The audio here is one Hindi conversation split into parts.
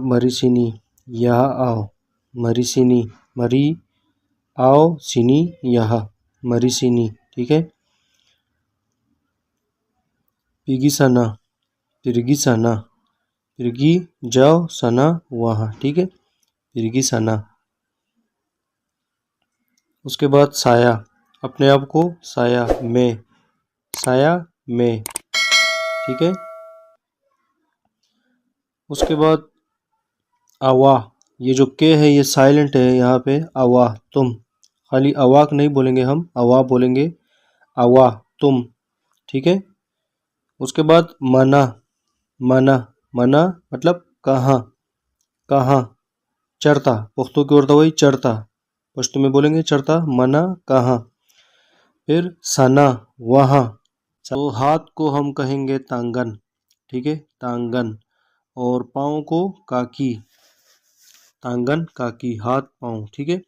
मरी सिनी, यहाँ आओ, मरी सिनी, मरी आओ, सिनी यहाँ, मरी सिनी, ठीक है। पिगी सना, पिरगी सना, पिरगी जाओ, सना वहाँ, ठीक है, पिरगी सना। उसके बाद साया, अपने आप को साया में, साया में, ठीक है। उसके बाद आवा, ये जो के है ये साइलेंट है यहाँ पे, आवा तुम, खाली अवाक नहीं बोलेंगे हम, आवा बोलेंगे, आवा तुम, ठीक है। उसके बाद मना, मना, मना मतलब कहाँ, कहाँ, चढ़ता, पुख्तो की उर्दू वही चढ़ता, पश्तो में बोलेंगे चढ़ता, मना कहाँ। फिर सना वहाँ, तो हाथ को हम कहेंगे तांगन, ठीक है, तांगन, और पाँव को काकी, तांगन काकी, हाथ पाँव, ठीक है।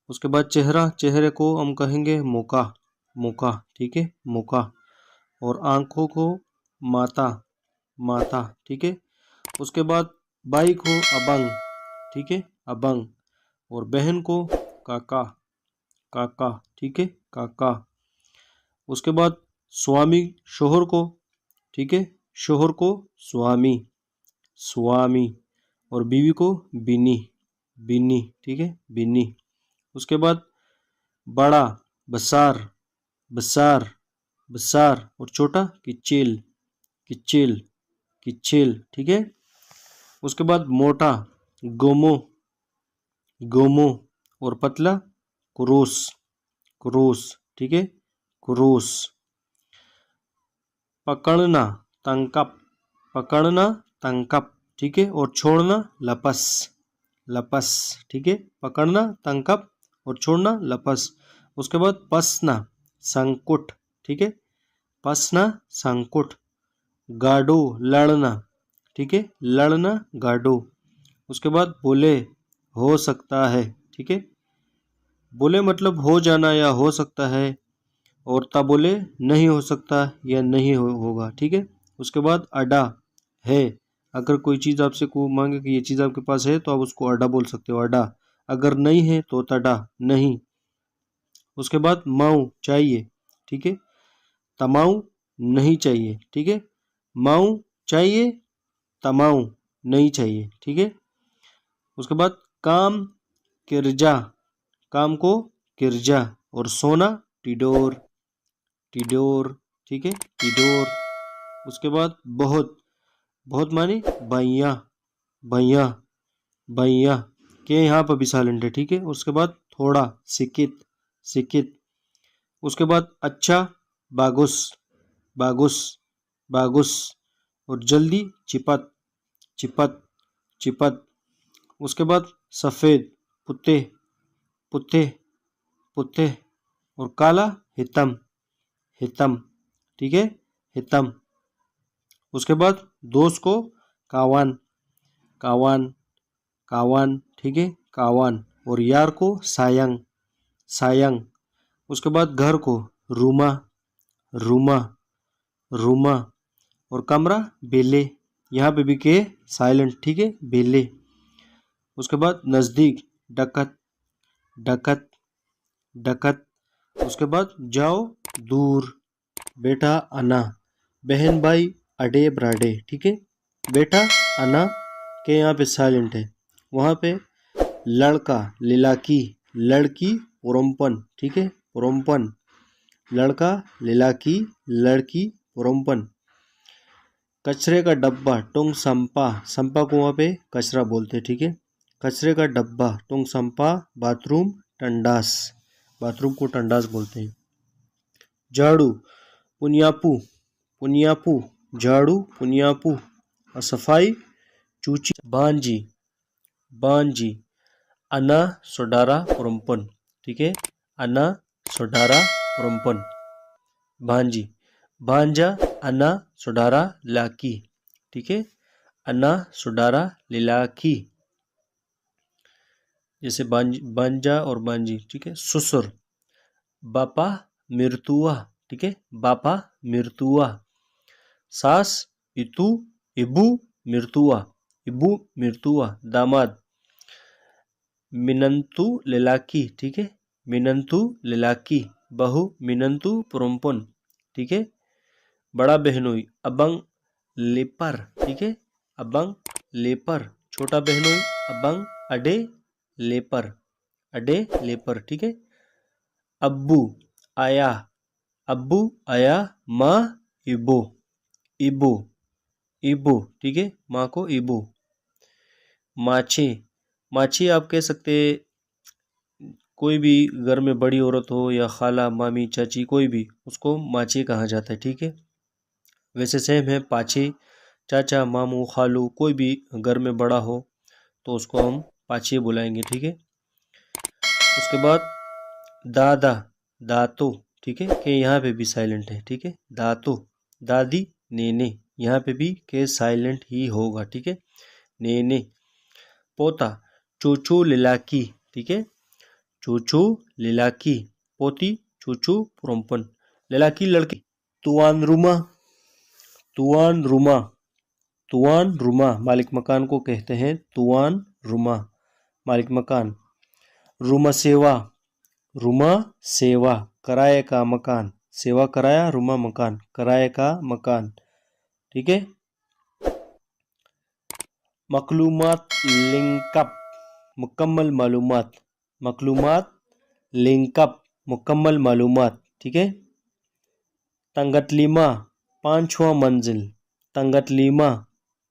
उसके बाद चेहरा, चेहरे को हम कहेंगे मुका, मुका, ठीक है, मुका, और आँखों को माता, माता, ठीक है। उसके बाद भाई को अबंग, ठीक है, अबंग, और बहन को काका, काका, ठीक है, काका। उसके बाद स्वामी शोहर को, ठीक है, शोहर को स्वामी, स्वामी, और बीवी को बिनी, बिनी, ठीक है, बिनी। उसके बाद बड़ा बसार, बसार, बसार, और छोटा किचेल, किचेल, किचेल, ठीक है। उसके बाद मोटा गोमो, गोमो, और पतला क्रोस, क्रोस, ठीक है, क्रोस। पकड़ना तंकप, पकड़ना तंकप, ठीक है, और छोड़ना लपस, लपस, ठीक है, पकड़ना तंकप और छोड़ना लपस। उसके बाद पसना संकुट, ठीक है, पसना संकुट। गाडो लड़ना, ठीक है, लड़ना गाडो। उसके बाद बोले हो सकता है, ठीक है, बोले मतलब हो जाना या हो सकता है, और ता बोले नहीं हो सकता या नहीं होगा, ठीक है। उसके बाद अडा है, अगर कोई चीज़ आपसे को मांगे कि ये चीज़ आपके पास है तो आप उसको अडा बोल सकते हो, अडा। अगर नहीं है तो तडा, नहीं। उसके बाद माऊ चाहिए, ठीक है, तमाऊ नहीं चाहिए, ठीक है, माऊ चाहिए, तमाऊ नहीं चाहिए, ठीक है। उसके बाद काम किरजा, काम को किरजा, और सोना टिडोर, टिडोर, ठीक है, टिडोर। उसके बाद बहुत, बहुत मानी भैया, भैया, भैया, के यहाँ पर भी साइलेंट है, ठीक है। उसके बाद थोड़ा सिकित, सिकित। उसके बाद अच्छा बागुस, बागुस, बागुस, और जल्दी चिपत, चिपत, चिपत। उसके बाद सफ़ेद पुत्ते, पुत्ते, पुत्ते, और काला हितम, हितम, ठीक है, हितम। उसके बाद दोस्त को कावान, कावान, कावान, ठीक है, कावान, और यार को सायंग, सायंग। उसके बाद घर को रूमा, रूमा, रूमा, और कमरा बेले, यहाँ पे भी के साइलेंट, ठीक है, बेले। उसके बाद नज़दीक डकत, डकत, डकत। उसके बाद जाओ दूर, बेटा अना, बहन भाई अडे ब्राडे, ठीक है, बेटा अना, के यहाँ पे साइलेंट है। वहाँ पे लड़का लिलाकी, लड़की पुरम्पन, ठीक है, पुरम्पन, लड़का लिलाकी, लड़की पुरम्पन। कचरे का डब्बा टोंग संपा, संपा को वहाँ पे कचरा बोलते, ठीक है, कचरे का डब्बा टोंग संपा। बाथरूम टंडास, बाथरूम को टंडास बोलते हैं। झाड़ू पुनियापू, पुनियापू, झाड़ू पुनियापू, और सफाई चूची बांजी, बांजी, अना सोडारा पुरम्पन, ठीक है, अना सोडारा पुरम्पन, भांजी, भांजा अना सोडारा लाकी, ठीक है, अना सोडारा लिलाकी। जैसे बांजा और बांजी, ठीक है। ससुर बापा मिर्तुआ, ठीक है, बापा मिर्तुआ। सास इतू, इबू मिर्तुआ, इबू मिर्तुआ दामाद। मिनंतु लेलाकी, ठीक है, मिनंतु लेलाकी बहू मिनंतु पुरम्पन, ठीक है। बड़ा बहनोई अबंग लेपर, ठीक है, अबंग लेपर। छोटा बहनोई अबंग अडे लेपर, अडे लेपर, ठीक है। अब्बू आया, अब्बू आया माँ इबो, इबो, इबो, ठीक है, माँ को इबो। माछे, माछी आप कह सकते कोई भी घर में बड़ी औरत हो या खाला मामी चाची कोई भी, उसको माछी कहा जाता है, ठीक है। वैसे सेम है पाछी, चाचा मामू खालू कोई भी घर में बड़ा हो तो उसको हम पाछी बुलाएंगे, ठीक है। उसके बाद दादा दातो, ठीक है, के यहाँ पे भी साइलेंट है, ठीक है। दातो दादी नेने, यहाँ पे भी के साइलेंट ही होगा, ठीक है, नेने। पोता चूचू लिलाकी, ठीक है, चूचू लिलाकी, पोती चूचू पुरम्पन। लिलाकी लड़की। तुआन रुमा, तुआन रुमा, तुआन रुमा मालिक मकान को कहते हैं तुआन रुमा, मालिक मकान। रुमा सेवा, रुमा सेवा किराए का मकान, सेवा कराया रुमा मकान, किराए का मकान, ठीक है। मकलूमात लिंकअप मुकम्मल मालूमात, मकलूमात लिंकअप मुकम्मल मालूमात, ठीक है। तंगतलीमा पांचवा मंजिल, तंगतलीमा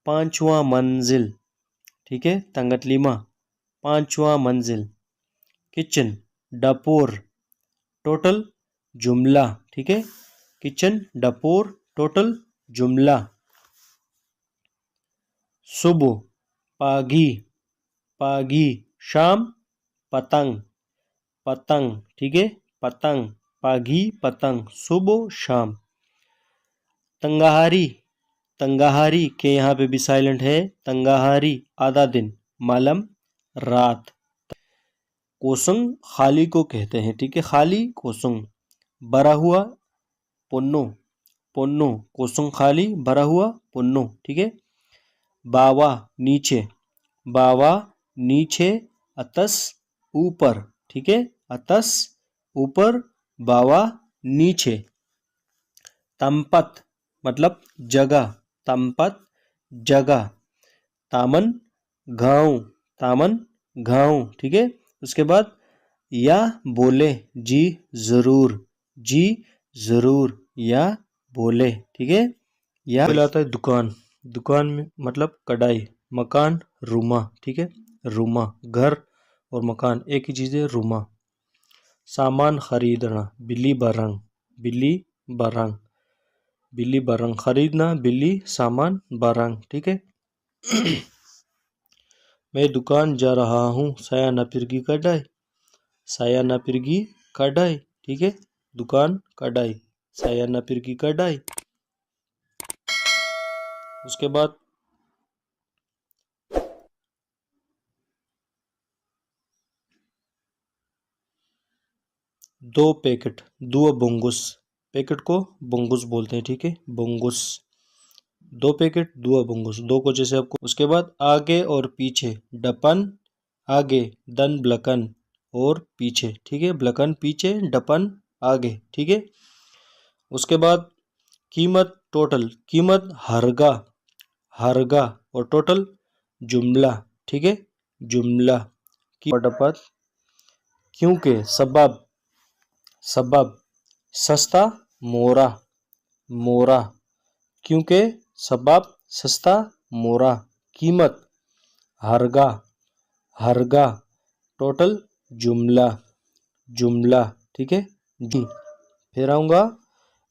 पांचवा मंजिल, ठीक है, तंगतलीमा पांचवा मंजिल। किचन डपोर टोटल जुमला, ठीक है, किचन डपोर टोटल जुमला। सुबह पागी, पागी शाम पतंग, पतंग, ठीक है, पतंग पागी पतंग सुबह शाम। तंगाहारी, तंगाहारी के यहाँ पे भी साइलेंट है, तंगाहारी आधा दिन मालम रात। कोसंग खाली को कहते हैं, ठीक है, खाली कोसंग। भरा हुआ पुन्नो, पुन्नो कोसंग खाली भरा हुआ पुन्नो, ठीक है। बावा नीचे, बावा नीचे अतस ऊपर, ठीक है, अतस ऊपर बावा नीचे। तंपत मतलब जगह, तंपत जगह। तामन गाँव, तामन गाँव, ठीक है। उसके बाद या बोले जी जरूर, जी जरूर या बोले, ठीक है। या आता है दुकान, दुकान में मतलब कढ़ाई। मकान रूमा, ठीक है, रूमा घर और मकान एक ही चीज़ है, रूमा। सामान खरीदना बिल्ली बरंग, बिल्ली बरंग, बिल्ली बरंग खरीदना, बिल्ली सामान बरंग, ठीक है। मैं दुकान जा रहा हूँ, saya na pergi kedai, saya na pergi kedai, ठीक है, दुकान कढ़ाई, saya na pergi kedai। उसके बाद दो पैकेट, दो बुंगुस, पैकेट को बुंगुस बोलते हैं, ठीक है, बुंगुस। दो पैकेट दो बुंगुस, दो को जैसे आपको। उसके बाद आगे और पीछे, डपन आगे, दन ब्लकन और पीछे, ठीक है, ब्लकन पीछे, डपन आगे, ठीक है। उसके बाद कीमत टोटल, कीमत हरगा, हरगा और टोटल जुमला, ठीक है, जुमला की पटपट। क्योंकि सबब, सबब सस्ता मोरा, मोरा क्योंकि सबब सस्ता मोरा। कीमत हरगा, हरगा टोटल जुमला, जुमला, ठीक है जी। फिर आऊँगा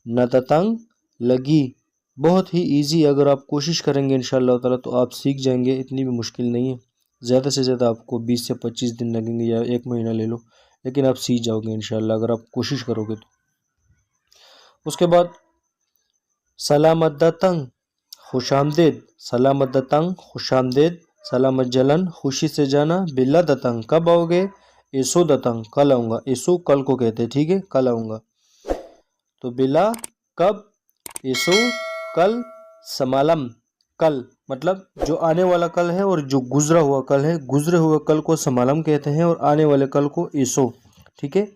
नततंग लगी, बहुत ही इजी, अगर आप कोशिश करेंगे इंशाअल्लाह ताला तो आप सीख जाएंगे, इतनी भी मुश्किल नहीं है। ज़्यादा से ज़्यादा आपको 20 से 25 दिन लगेंगे या 1 महीना ले लो, लेकिन आप सीख जाओगे इंशाअल्लाह अगर आप कोशिश करोगे तो। उसके बाद सलामत दतंग खुशामदेद, सलामत दतंग खुशामदेद, सलामत जलन खुशी से जाना। बिल्ला दतंग कब आओगे, एसो दतंग कल आऊँगा, एसो कल को कहते हैं, ठीक है, कल आऊँगा। तो बिला कब, एसो कल, समालम कल मतलब जो आने वाला कल है और जो गुजरा हुआ कल है, गुजरे हुए कल को समालम कहते हैं और आने वाले कल को एसो। ठीक है,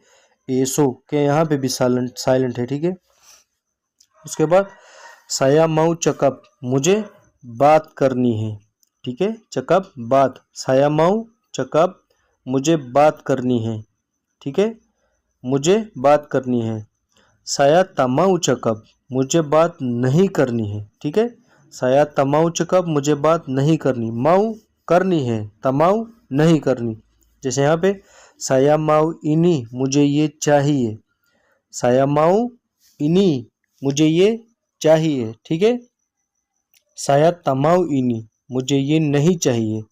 एसो के यहाँ पे भी साइलेंट साइलेंट है। ठीक है, उसके बाद साया माऊ चकप, मुझे बात करनी है। ठीक है, चकप बात, साया माऊ चकप, मुझे बात करनी है। ठीक है, मुझे बात करनी है। साया तमाऊ चकप, मुझे बात नहीं करनी है। ठीक है, साया तमाऊ चकप, मुझे बात नहीं करनी। माऊ करनी है, तमाऊ नहीं करनी। जैसे यहाँ पे साया माऊ इनी, मुझे ये चाहिए। साया माऊ इनी, मुझे ये चाहिए। ठीक है, साया तमाऊ इनी, मुझे ये नहीं चाहिए।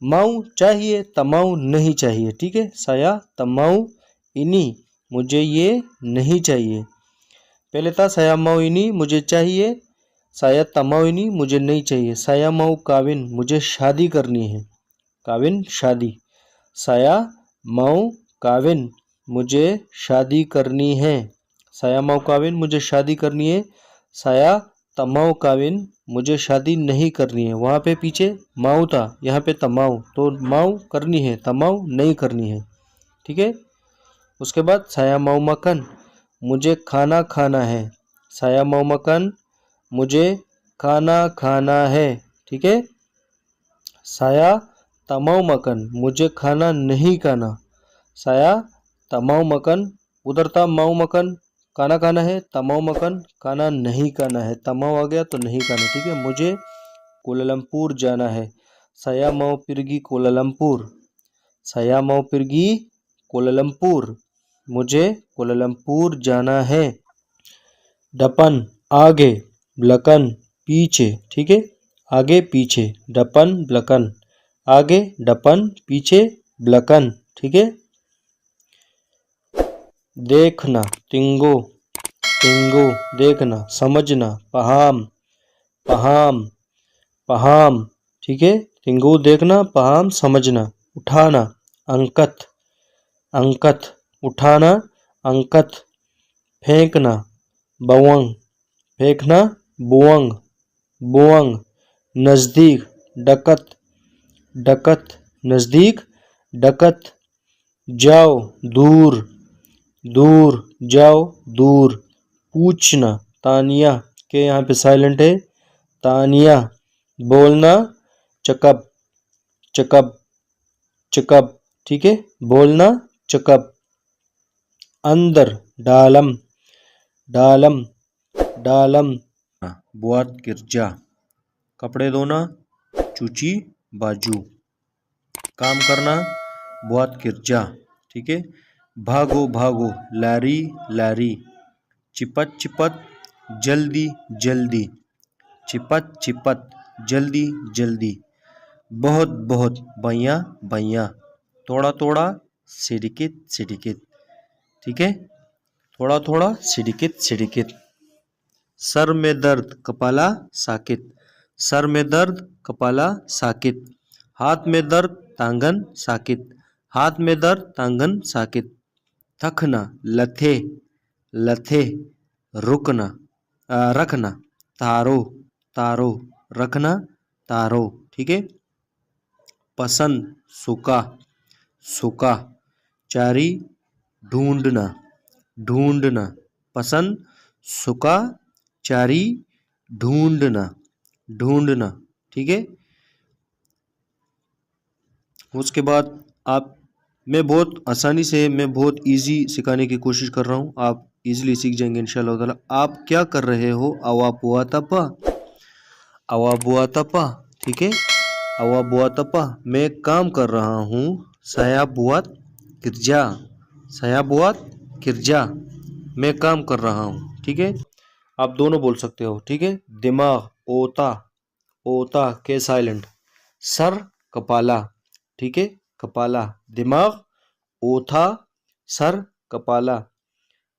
माऊ चाहिए, तमाऊ नहीं चाहिए। ठीक है, साया तमाऊ इनी, मुझे ये नहीं चाहिए। पहले था साया माऊ इनी, मुझे चाहिए। साया तमाऊ इनी, मुझे नहीं चाहिए। साया माऊ काविन, मुझे शादी करनी है। काविन शादी। साया माऊ काविन, मुझे शादी करनी है। साया माऊ काविन, मुझे शादी करनी है। साया तमाऊ काविन, मुझे शादी नहीं करनी है। वहाँ पे पीछे माऊ था, यहाँ पे तमाऊ, तो माऊ करनी है, तमाऊ नहीं करनी है। ठीक है, उसके बाद साया माऊ मकन, मुझे खाना खाना है। साया माऊ मकन, मुझे खाना खाना है। ठीक है, साया तमाऊ मकन, मुझे खाना नहीं खाना। साया तमाऊ मकन, उधर था माऊ मकन, खाना खाना है। तमाऊ मकन, खाना नहीं खाना है। तमाऊ आ गया तो नहीं खाना। ठीक है, मुझे कोलालमपुर जाना है। साया माऊ पिरगी कोलालमपुर, साया माऊ पिरगी कोलालमपुर, मुझे कोलालमपुर जाना है। डपन आगे, ब्लकन पीछे। ठीक है, आगे पीछे, डपन ब्लकन, आगे डपन, पीछे ब्लकन। ठीक है, देखना तिंगो, तिंगो देखना। समझना पहाम, पहाम, पहाम। ठीक है, तिंगो देखना, पहाम समझना। उठाना अंकत, अंकत उठाना, अंकत। फेंकना बवंग, फेंकना बुवंग, बुवंग। नज़दीक डकत, डकत नज़दीक, डकत। जाओ दूर, दूर जाओ, दूर। पूछना तानिया के यहाँ पे साइलेंट है, तानिया। बोलना चकब, चकब, चकब। ठीक है, बोलना चकब। अंदर डालम, डालम, डालम। बुआत गिरजा, कपड़े धोना, चूची बाजू। काम करना बुआत गिरजा। ठीक है, भागो भागो, लारी लारी। चिपत चिपत, जल्दी जल्दी। चिपत चिपत, जल्दी जल्दी। बहुत बहुत, बैया बैया। थोड़ा थोड़ा, सिडिकित सिडिकित। ठीक है, थोड़ा थोड़ा, सिडिकित सिडिकित। सर में दर्द, कपाला साकित। सर में दर्द, कपाला साकित। हाथ में दर्द, टांगन साकित। हाथ में दर्द, टांगन साकित। थकना लथे, लथे। रुकना रखना, तारो, तारो। रखना तारो। ठीक है, पसंद सूखा, सूखा। चारी ढूंढना, ढूंढना। पसंद सूखा, चारी ढूंढना, ढूंढना। ठीक है, उसके बाद आप, मैं बहुत आसानी से, मैं बहुत इजी सिखाने की कोशिश कर रहा हूँ, आप इजीली सीख जाएंगे इंशाल्लाह ताला। आप क्या कर रहे हो? अवा बुआ तपा, अवा बुआ तपा। ठीक है, अवा बुआ तपा, मैं काम कर रहा हूँ। साया बुआत किरजा, साया बुआत किरजा, मैं काम कर रहा हूँ। ठीक है, आप दोनों बोल सकते हो। ठीक है, दिमाग ओता, ओता के साइलेंट। सर कपाला। ठीक है, कपाला। दिमाग ओथा, सर कपाला,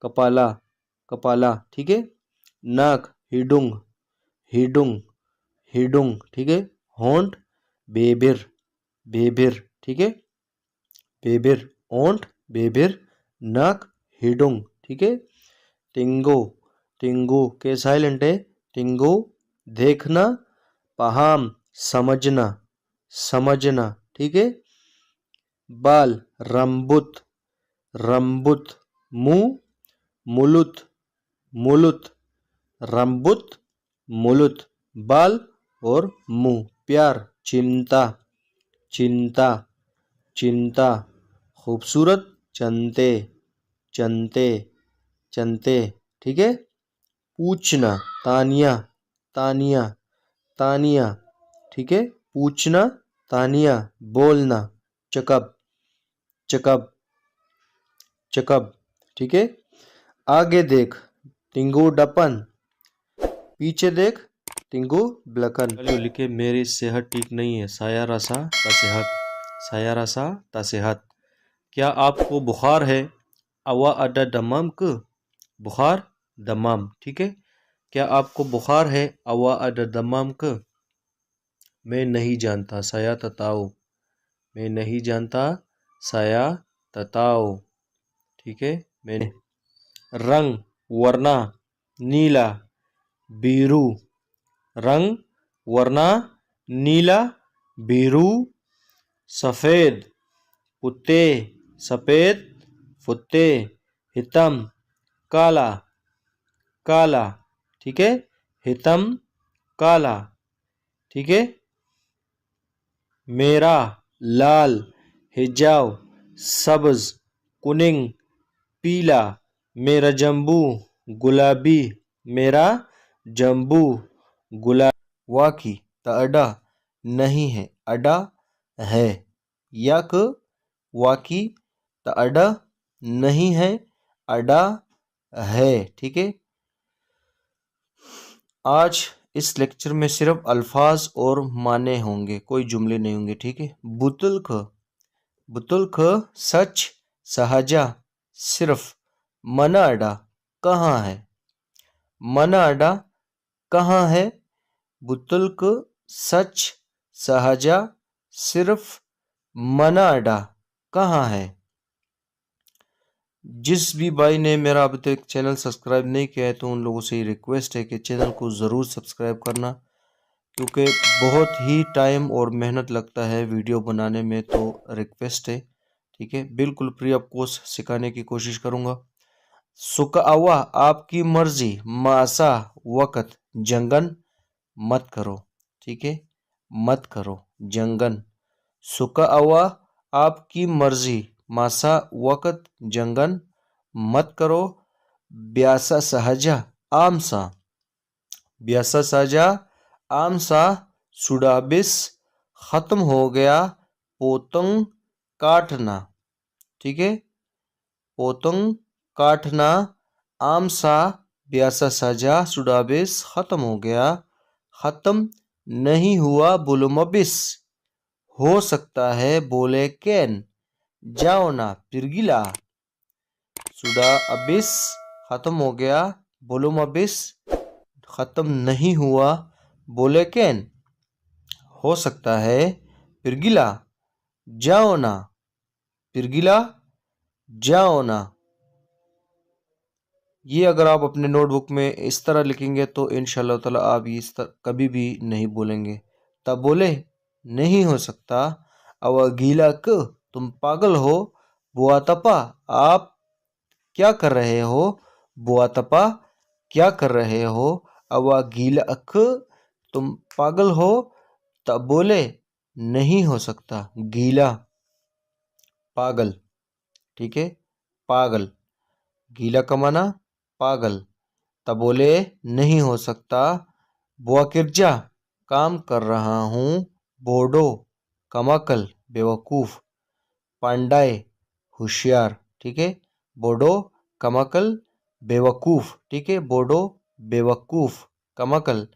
कपाला, कपाला। ठीक है, नाक हिडुंग, हिडुंग, हिडुंग। ठीक है, होंठ बेबिर, बेबिर। ठीक है, बेबिर ओंठ, बेबिर। नाक हिडुंग। ठीक है, टिंगो, टिंगो के साइलेंट है। टिंगो देखना, पहाम समझना, समझना, ठीक है। बाल रंबुत, रंबुत। मुंह मुलुत, मुलुत। रंबुत मुलुत, बाल और मुंह। प्यार चिंता, चिंता, चिंता। खूबसूरत चंते, चंते, चंते, ठीक है। पूछना तानिया, तानिया, तानिया, ठीक है। पूछना तानिया। बोलना चकब, चकब, चकब, ठीक है। आगे देख टिंगू डपन, पीछे देख टिंगू ब्लकन। लिखे मेरी सेहत ठीक नहीं है, साया रसा ता सेहत, साया रसा ता सेहत। क्या आपको बुखार है? अवा अडा दमाम के, बुखार दमाम, ठीक है। क्या आपको बुखार है? अवा अडा दमाम के। मैं नहीं जानता, साया तताओ, मैं नहीं जानता, साया तताओ, ठीक है। मैंने रंग वरना नीला बीरू, रंग वरना नीला बीरू। सफेद पुत्ते, सफेद फुत्ते। हितम काला, काला, ठीक है। हितम काला, ठीक है। मेरा लाल हिजाव सब्ज कुनिंग पीला। मेरा जम्बू गुलाबी, मेरा जम्बू गुलाबी। वाकी ता अडा नहीं है, अडा है। यक वाकी ता अडा नहीं है, अडा है, ठीक है। आज इस लेक्चर में सिर्फ अल्फाज और माने होंगे, कोई जुमले नहीं होंगे, ठीक है। बुतुल्क, बुतुल्क सच सहजा सिर्फ। मना अडा कहाँ है, मना अडा कहाँ है। बुतुल्क सच सहजा सिर्फ। मना अडा कहाँ है। जिस भी भाई ने मेरा अभी तक चैनल सब्सक्राइब नहीं किया है तो उन लोगों से रिक्वेस्ट है कि चैनल को ज़रूर सब्सक्राइब करना, क्योंकि बहुत ही टाइम और मेहनत लगता है वीडियो बनाने में। तो रिक्वेस्ट है, ठीक है। बिल्कुल फ्री ऑफ कॉस्ट सिखाने की कोशिश करूँगा। सुकावा आपकी मर्जी, मासा वक़्त जंगन मत करो, ठीक है। मत करो जंगन। सुकावा आपकी मर्जी, मासा वक़्त जंगन मत करो। ब्यासा सहजा आमसा, ब्यासा सहजा आमसा सुडाबिस ख़त्म हो गया। पोतंग काटना, ठीक है। पोतंग काटना आमसा ब्यासा सजा सुडाबिस ख़त्म हो गया। ख़त्म नहीं हुआ बुलुमबिस, हो सकता है बोले कैन। जाओ ना पिरगिला, सुडा अबिस ख़त्म हो गया, बुलुमबिस ख़त्म नहीं हुआ, बोले कैन हो सकता है। पिरगिला जाओ ना, पिरगिला जाओ ना। ये अगर आप अपने नोटबुक में इस तरह लिखेंगे तो इंशाल्लाह ताला आप इस तरह कभी भी नहीं बोलेंगे। तब बोले नहीं हो सकता। अव गीला क तुम पागल हो। बुआ तपा आप क्या कर रहे हो। बुआ तपा क्या कर रहे हो। अव गीला क तुम पागल हो। तब बोले नहीं हो सकता। गीला पागल, ठीक है। पागल गीला कमाना पागल। तब बोले नहीं हो सकता। बुआ किरजा काम कर रहा हूँ। बोडो कमाकल बेवकूफ़। पांडाय होशियार, ठीक है। बोडो कमाकल बेवकूफ़, ठीक है। बोडो बेवकूफ़ कमाकल।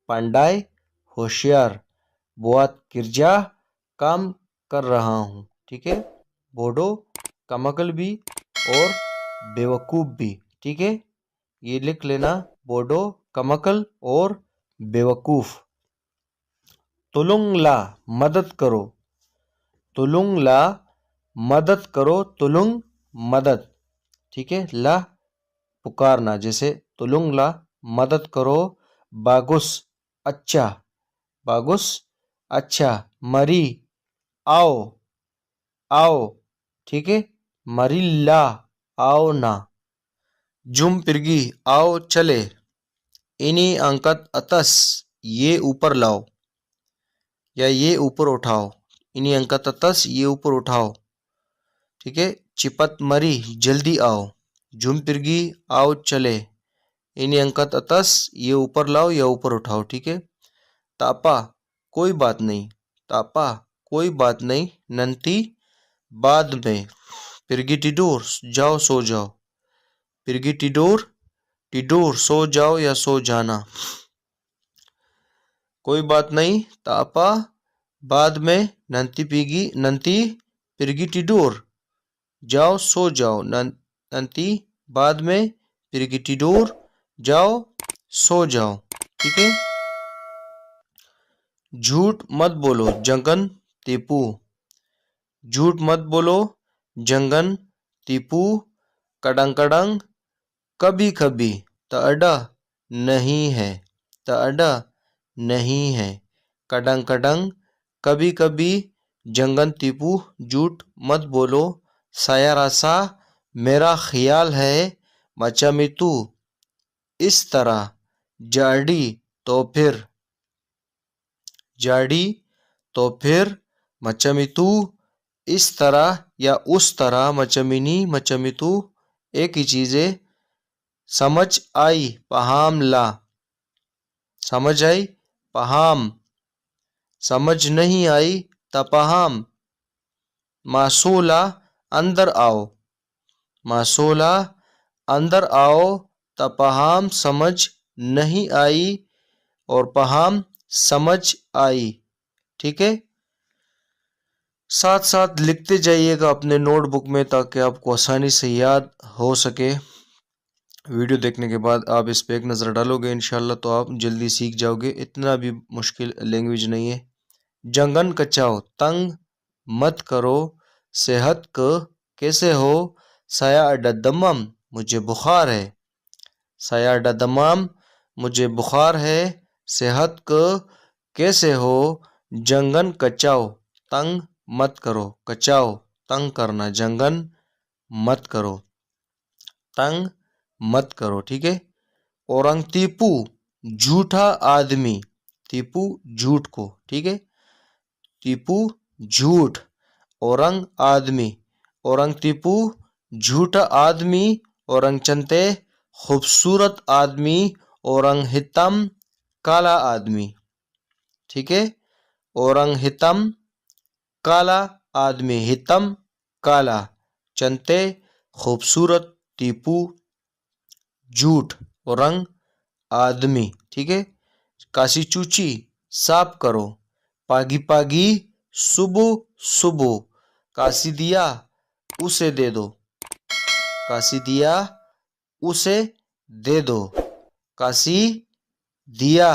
पांडाय होशियार। बुआ किरजा काम कर रहा हूँ, ठीक है। बोडो कमाकल भी और बेवकूफ़ भी, ठीक है। ये लिख लेना, बोडो कमाकल और बेवकूफ़। तुलुंग ला मदद करो, तुलुंग ला मदद करो। तुलुंग मदद, ठीक है। ला पुकारना, जैसे तुलुंग ला मदद करो। बागुस अच्छा, bagus, अच्छा, mari, आओ, आओ, ठीक है, marilah, आओ ना, jum pergi, आओ चले, ini angkat atas, ये ऊपर लाओ या ये ऊपर उठाओ, ini angkat atas, ये ऊपर उठाओ, ठीक है, चिपत मरी, जल्दी आओ, झुम पिरगी, आओ चले, ini angkat atas, ये ऊपर लाओ या ऊपर उठाओ, ठीक है, तापा, कोई बात नहीं, तापा, कोई बात नहीं, नंती, बाद में, पिरगी टिडोर, जाओ सो जाओ, पिरगी टिडोर, टिडोर सो जाओ या सो जाना, कोई बात नहीं, तापा, बाद में, नंती पीगी, नंती पिरगी टिडोर, जाओ सो जाओ, नंती बाद में, पिरगी टिडोर, जाओ सो जाओ, ठीक है, झूठ मत बोलो, जंगन टीपू, झूठ मत बोलो, जंगन टीपू, कड़ंग कड़ंग, कभी कभी, तअडा नहीं है, तअडा नहीं है, कड़ंग कड़ंग, कभी कभी, जंगन टीपू, झूठ मत बोलो, साया रासा, मेरा ख्याल है, मचामितू, इस तरह, जाड़ी तो फिर, जाड़ी तो फिर, मचमितू, इस तरह या उस तरह, मचमिनी, मचमितू, एक ही चीजें, समझ आई, पहाम ला, समझ आई, पहाम, समझ नहीं आई, तपहाम, मासूला, अंदर आओ, मासूला, अंदर आओ, तपहाम, समझ नहीं आई, और पहाम, समझ आई, ठीक है, साथ साथ लिखते जाइएगा अपने नोटबुक में ताकि आपको आसानी से याद हो सके। वीडियो देखने के बाद आप इस पे एक नज़र डालोगे इंशाल्लाह तो आप जल्दी सीख जाओगे, इतना भी मुश्किल लैंग्वेज नहीं है। जंगन कचाओ, तंग मत करो, सेहत क कैसे हो, साया अड्डा दमम, मुझे बुखार है, साया अड्डा दमम, मुझे बुखार है, सेहत क कैसे हो, जंगन कचाओ, तंग मत करो, कचाओ, तंग करना, जंगन मत करो, तंग मत करो, ठीक है, औरंग टीपू, झूठा आदमी, टीपू झूठ को, ठीक है, टीपू झूठ, औरंग आदमी, औरंग टीपू झूठा आदमी, औरंग चंते खूबसूरत आदमी, औरंग हितम काला आदमी, ठीक है, औरंग हितम काला आदमी, हितम काला, चंते खूबसूरत, टीपू झूठ, औरंग आदमी, ठीक है, काशी चूची, साफ करो, पागी पागी, सुबह सुबह, काशी दिया, उसे दे दो, काशी दिया, उसे दे दो, काशी दिया,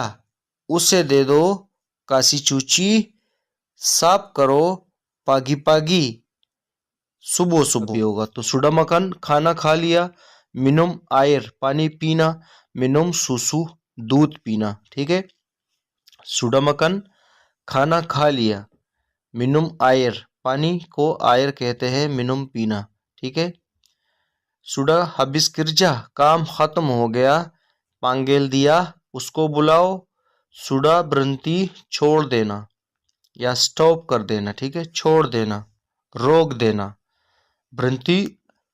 उसे दे दो, काशी चूची, साफ करो, पागी पागी, सुबह सुबह होगा तो सुडा मकान, खाना खा लिया, मिनुम आयर, पानी पीना, मिनुम सुसु, दूध पीना, ठीक है, सुडा मकान, खाना खा लिया, मिनुम आयर, पानी को आयर कहते हैं, मिनुम पीना, ठीक है, सुडा हबिस किरजा, काम खत्म हो गया, पांगेल दिया, उसको बुलाओ, सुडा ब्रंती, छोड़ देना या स्टॉप कर देना, ठीक है, छोड़ देना, रोक देना, ब्रंती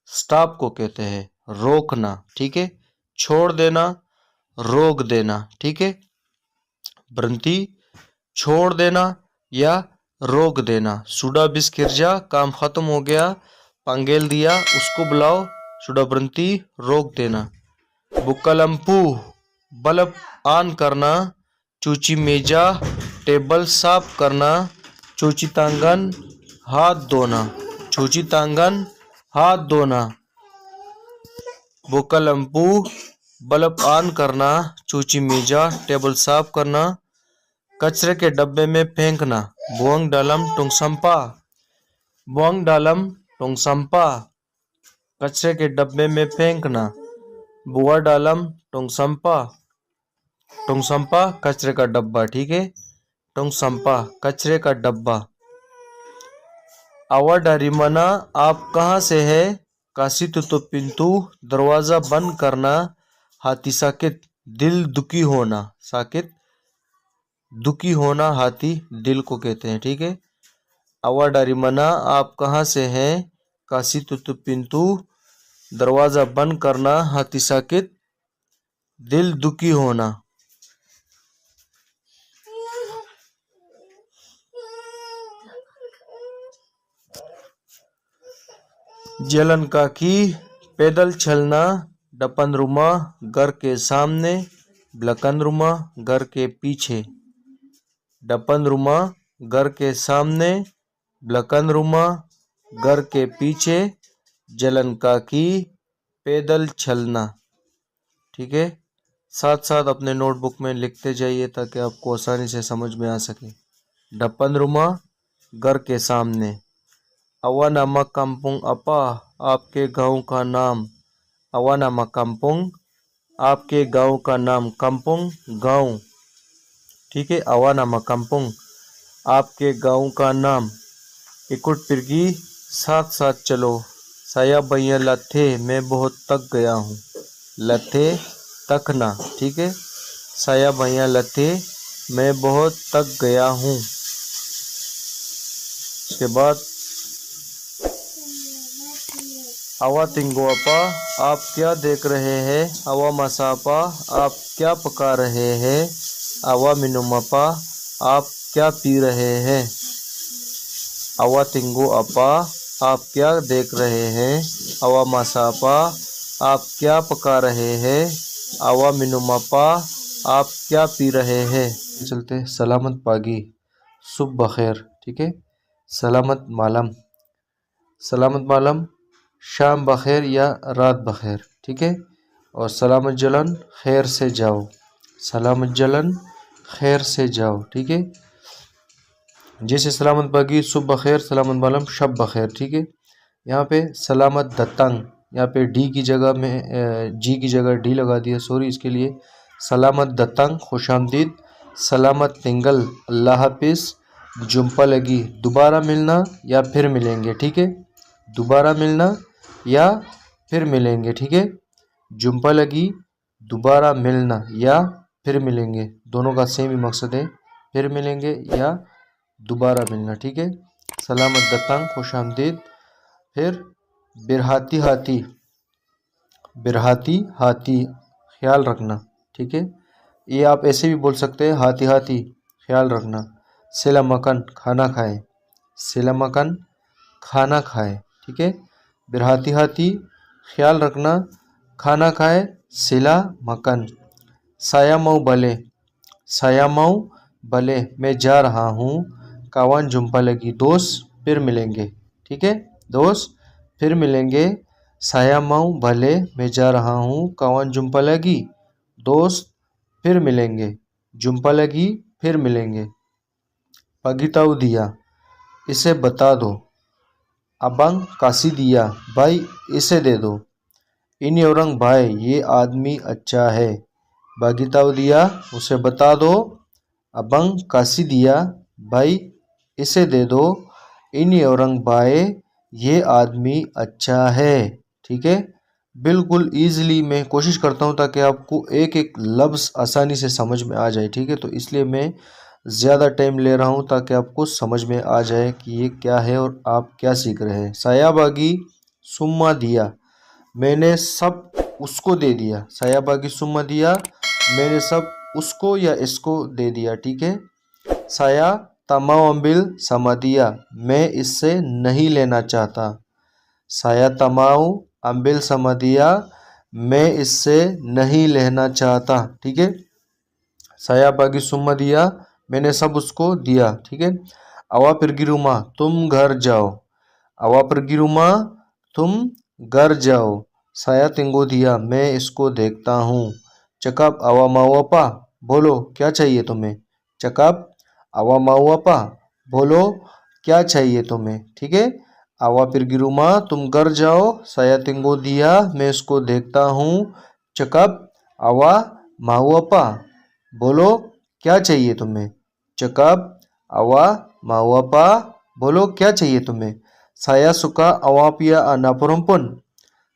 स्टॉप को कहते हैं, रोकना, ठीक है, छोड़ देना, रोक देना, ठीक है, ब्रंती छोड़ देना या रोक देना, सुडा बिस्किरजा, काम खत्म हो गया, पांगेल दिया, उसको बुलाओ, सुडा ब्रंती, रोक देना, बुक्कलम्पू, बल्ब ऑन करना, चूची मेजा, टेबल साफ करना, चूची तांगन, हाथ धोना, चूची तांगन, हाथ धोना, बुक्कलम्पू, बल्ब ऑन करना, चूची मेजा, टेबल साफ करना, कचरे के डब्बे में फेंकना, बुआंग डालम टोंगसंपा, बुआंग डालम टोंगसंपा, कचरे के डब्बे में फेंकना, बुआ डालम टोंगसंपा, टोंगसंपा कचरे का डब्बा, ठीक है, टोंग संपा कचरे का डब्बा। आवा डारी मना आप कहाँ से है? काशी तो पिंतु दरवाजा बंद करना। हाथी साकित दिल दुखी होना। साकित दुखी होना, हाथी दिल को कहते हैं। ठीक है। आवा डारी मना आप कहाँ से हैं? काशी तो पिंतु दरवाजा बंद करना। हाथी साकित दिल दुखी होना। जलन काकी पैदल चलना। डपन रुमा घर के सामने। ब्लकन रुमा घर के पीछे। डपन रुमा घर के सामने। ब्लकन रुमा घर के पीछे। जलन काकी पैदल चलना। ठीक है। साथ साथ अपने नोटबुक में लिखते जाइए ताकि आपको आसानी से समझ में आ सके। डपन रुमा घर के सामने। अवा नामा काम्पुंग अपा आपके गांव का नाम। अवा नामा काम्पुंग आपके गांव का नाम। काम्पुंग गांव। ठीक है। अवा नामा काम्पुंग आपके गांव का नाम। इकुट पिरगी साथ साथ चलो। साया भैया लथे मैं बहुत थक गया हूँ। लथे तकना। ठीक है। साया भैया लथे मैं बहुत थक गया हूँ। उसके बाद अवा तिंगो अपा आप क्या देख रहे हैं? अवा मसापा आप क्या पका रहे हैं? अवा मिनुमपा आप क्या पी रहे हैं? अवा तिंगो अपा आप क्या देख रहे हैं? अवा मसापा आप क्या पका रहे हैं? अवा मिनुमपा आप क्या पी रहे हैं? चलते सलामत पागी सुबह बखैर। ठीक है। सलामत मालम। सलामत मालम शाम बखैर या रात बखैर। ठीक है। और सलामत जलन खैर से जाओ। सलामत जलन खैर से जाओ। ठीक है। जैसे सलामत बागी सुबह बखैर, सलामत मालम शब बखैर। ठीक है। यहाँ पे सलामत दत्तंग, यहाँ पे डी की जगह में जी की जगह डी लगा दिया, सॉरी इसके लिए। सलामत दत्तंग खुशामदीद। सलामत तिंगल अल्लाह हाफिज। जुम्पा लगी दोबारा मिलना या फिर मिलेंगे। ठीक है। दोबारा मिलना या फिर मिलेंगे। ठीक है। जुम्पा लगी दोबारा मिलना या फिर मिलेंगे, दोनों का सेम ही मकसद है, फिर मिलेंगे या दोबारा मिलना। ठीक है। सलामत दत्तंग खुशामदीद। फिर बिरहाती हाथी। बिरहाती हाथी ख्याल रखना। ठीक है। ये आप ऐसे भी बोल सकते हैं, हाथी हाथी ख्याल रखना। सिला मकन खाना खाए। सिला मकन खाना खाए। ठीक है। बिरहाती हाथी ख्याल रखना खाना खाए। सिला मकन। साया मऊ भले। साया मऊ भले मैं जा रहा हूँ। कावन जुम्पा लगी दोस्त फिर मिलेंगे। ठीक है। दोस्त फिर मिलेंगे। साया मऊ भले मैं जा रहा हूँ। कावन जुम्पा लगी दोस्त फिर मिलेंगे। जुम्पा लगी फिर मिलेंगे। पगीताऊ दिया इसे बता दो। अबंग काशी दिया भाई इसे दे दो। इन औरंग भाई ये आदमी अच्छा है। बागीताऊ दिया उसे बता दो। अबंग काशी दिया भाई इसे दे दो। इन औरंग भाई ये आदमी अच्छा है। ठीक है। बिल्कुल ईजिली मैं कोशिश करता हूँ ताकि आपको एक एक लफ्ज़ आसानी से समझ में आ जाए। ठीक है। तो इसलिए मैं ज़्यादा टाइम ले रहा हूँ ताकि आपको समझ में आ जाए कि ये क्या है और आप क्या सीख रहे हैं। सायाबागी सुम्मा दिया मैंने सब उसको दे दिया। सायाबागी सुम्मा दिया मैंने सब उसको या इसको दे दिया। ठीक है। साया तमाओ अम्बिल समा दिया मैं इससे नहीं लेना चाहता। साया तमाओ अम्बिल समा दिया मैं इससे नहीं लेना चाहता। ठीक है। साया बागी सुम्मा दिया मैंने सब उसको दिया। ठीक है। अवा पिरगिरुमा तुम घर जाओ। अवा पिरगिरुमा तुम घर जाओ। साया तिंगो दिया मैं इसको देखता हूँ। चकप अवा माओपा बोलो क्या चाहिए तुम्हें। चकप अवा माओपा बोलो क्या चाहिए तुम्हें। ठीक है। अवा पिरगिरुमा तुम घर जाओ। साया तिंगो दिया मैं इसको देखता हूँ। चकप अवा माओपा बोलो क्या चाहिए तुम्हें। cakap, awa mau apa? बोलो क्या चाहिए तुम्हें? Saya suka awapia anak perempuan.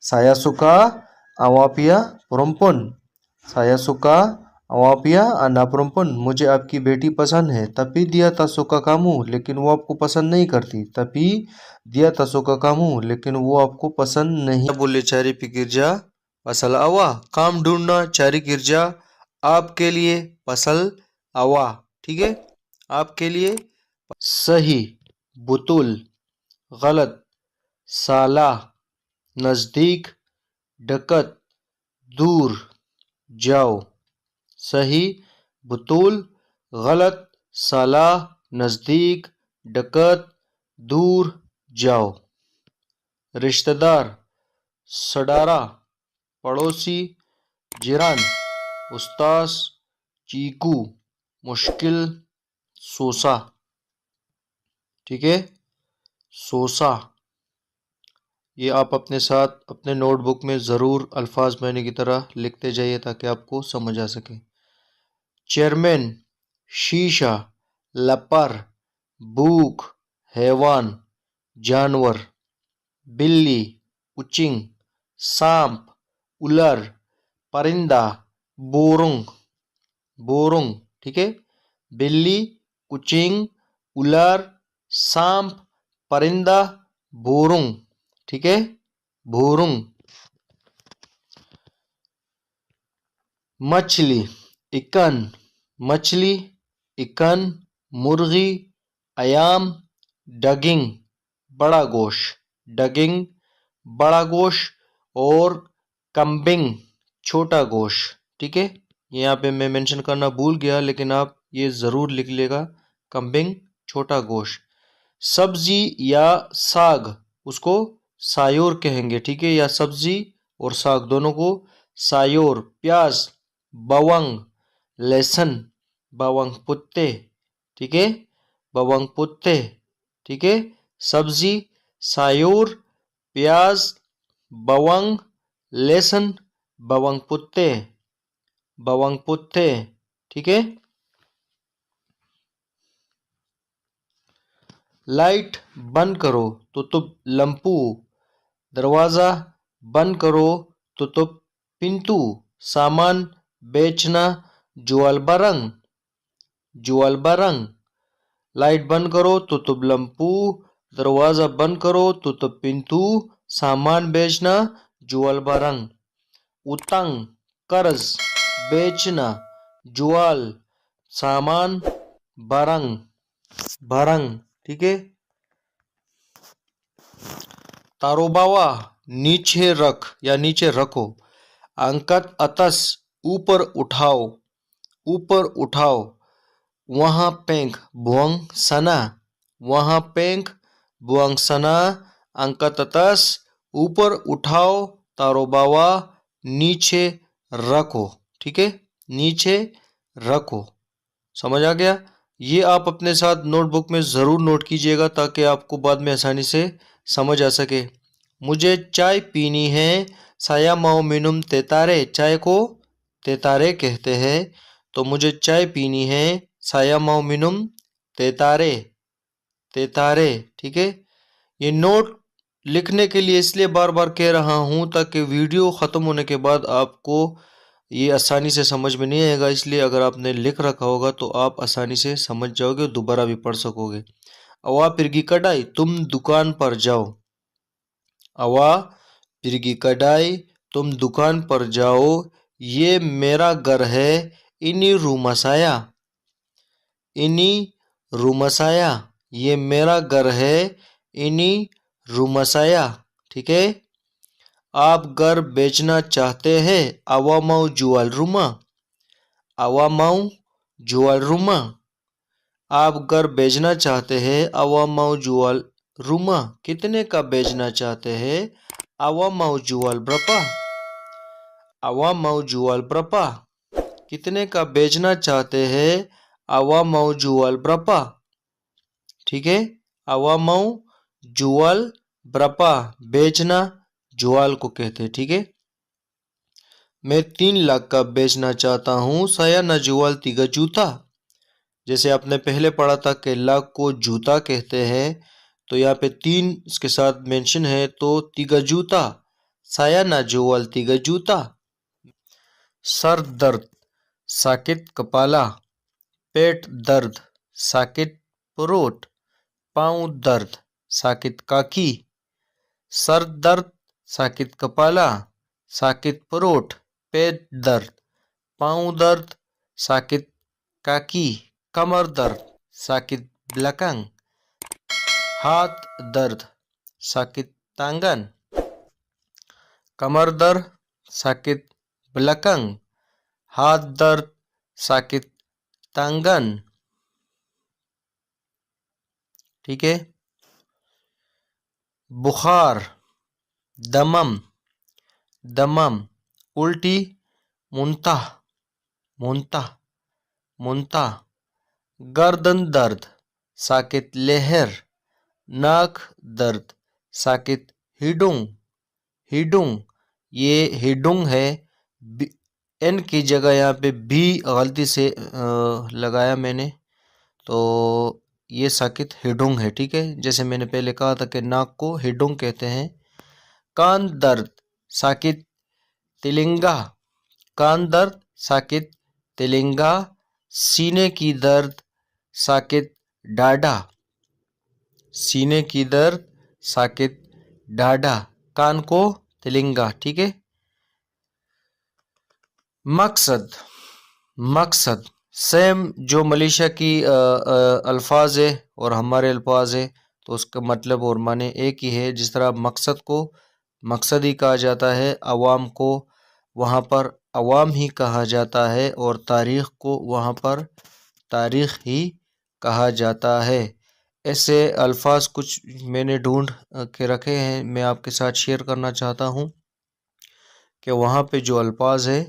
Saya suka awapia perempuan. Saya suka awapia anak perempuan. मुझे आपकी बेटी पसंद है. Tapi dia tak suka kamu, लेकिन वो आपको पसंद नहीं करती. Tapi dia tak suka kamu, लेकिन वो आपको पसंद नहीं. बोले cari pikir जा pasal awa. काम ढूंढना cari kerja आपके लिए pasal awa. ठीक है, आपके लिए. सही, बुतुल. गलत, साला. नजदीक, डकत, दूर. जाओ. सही, बुतुल. गलत, साला. नजदीक, डकत, दूर. जाओ. रिश्तेदार, सडारा. पड़ोसी, जिरान. उस्ताद, चीकू. मुश्किल, सोसा. ठीक है, सोसा. ये आप अपने साथ अपने नोटबुक में ज़रूर अल्फाज मैंने की तरह लिखते जाइए ताकि आपको समझ आ सके. चेयरमैन, शीशा. लपर, भूख. हैवान, जानवर. बिल्ली, कुचिंग. सांप, उलर. परिंदा, बोरुंग. बोरुंग. ठीक है, बिल्ली, कुचिंग, उलर, सांप, परिंदा, बोरुंग. ठीक है, बोरुंग. मछली, इकन. मछली, इकन. मुर्गी, अयाम. डगिंग, बड़ा गोश्त. डगिंग, बड़ा गोश्त. और कम्बिंग, छोटा गोश्त. ठीक है, यहाँ पे मैं मेंशन करना भूल गया, लेकिन आप ये ज़रूर लिख लेगा. कम्बिंग, छोटा गोश्त. सब्जी या साग, उसको सायोर कहेंगे. ठीक है, या सब्जी और साग दोनों को सायोर. प्याज, बवंग. लहसुन, बवंग पुत्ते. ठीक है, बवंग पुत्ते. ठीक है, सब्जी सायोर, प्याज, बवंग, लहसुन, बवंग पुत्ते. बवंग पुत्ते. ठीक है. लाइट बंद करो तुतुप लंपू. दरवाज़ा बंद करो तुतुप पिंतू. सामान बेचना Jual barang. Jual barang. Light बंद करो तुतुप लंपू. दरवाज़ा बंद करो तुतुप पिंतू. सामान बेचना जुआल barang. utang, कर्ज. बेचना जुआल. सामान barang. barang. ठीक है. तारो बावा, नीचे रख या नीचे रखो. अंकत अतस, ऊपर उठाओ. ऊपर उठाओ. वहाँ पेंक, बुआंग सना. वहाँ पेंक, बुआंग सना. अंकत अतस, ऊपर उठाओ. तारो बावा, नीचे रखो. ठीक है, नीचे रखो. समझ आ गया. ये आप अपने साथ नोटबुक में ज़रूर नोट कीजिएगा ताकि आपको बाद में आसानी से समझ आ सके. मुझे चाय पीनी है. साया माओ मिनुम तेतारे. चाय को तेतारे कहते हैं, तो मुझे चाय पीनी है. साया माओ मिनुम तेतारे. तेतारे. ठीक है, ये नोट लिखने के लिए इसलिए बार बार कह रहा हूँ ताकि वीडियो ख़त्म होने के बाद आपको ये आसानी से समझ में नहीं आएगा. इसलिए अगर आपने लिख रखा होगा तो आप आसानी से समझ जाओगे और दोबारा भी पढ़ सकोगे. अवा पिरगी कडाई, तुम दुकान पर जाओ. अवा पिरगी कडाई, तुम दुकान पर जाओ. ये मेरा घर है. इनी रूमसाया. इनी रूमसाया. ये मेरा घर है. इनी रूमसाया. ठीक है. आप घर बेचना चाहते हैं. अवा माऊ जुआल रूमा. अवा माऊ जुआल रूमा. आप घर बेचना चाहते हैं. अवा माऊ जुआल रूमा. कितने का बेचना चाहते हैं. अवा माऊ जुआल ब्रपा. अवा माऊ जुआल ब्रपा. कितने का बेचना चाहते हैं. अवा माऊ जुआल ब्रपा. ठीक है, अवा माऊ जुआल ब्रपा. बेचना जुआल को कहते हैं. ठीक है. मैं 3 लाख का बेचना चाहता हूँ. saya na jual 3 juta. जैसे आपने पहले पढ़ा था कि ला को जूता कहते हैं, तो यहाँ पे 3 इसके साथ मेंशन है, तो तिगा जूता, saya na jual 3 juta. Sir दर्द, sakit kepala. पेट दर्द, sakit perut. पाँव दर्द, sakit kaki. सर दर्द, sakit kepala. sakit perut, पेट दर्द. पाँव दर्द, sakit kaki. कमर दर्द, sakit belakang. हाथ दर्द, sakit tangan. कमर दर्द, sakit belakang. हाथ दर्द, sakit tangan. ठीक है। बुखार, दमम, दमम. उल्टी, मुंतह, मुंतह, मुंतह. गर्दन दर्द, sakit leher. नाक दर्द, sakit hidung, hidung. ये हिडुंग है, एन की जगह यहाँ पे भी गलती से लगाया मैंने, तो ये साकित हिडुंग है। ठीक है, जैसे मैंने पहले कहा था कि नाक को हिडुंग कहते हैं। कान दर्द, साकित तिलिंगा. कान दर्द, साकित तिलिंगा. सीने की दर्द, साकित डाडा. सीने की दर्द, साकित डाडा. कान को तिलिंगा। ठीक है। मकसद, मकसद सेम जो मलेशिया की अल्फाज है और हमारे अल्फाज है, तो उसका मतलब और माने एक ही है। जिस तरह मकसद को मकसद ही कहा जाता है, अवाम को वहाँ पर अवाम ही कहा जाता है, और तारीख़ को वहाँ पर तारीख़ ही कहा जाता है। ऐसे अल्फाज कुछ मैंने ढूंढ के रखे हैं, मैं आपके साथ शेयर करना चाहता हूँ कि वहाँ पे जो अल्फाज है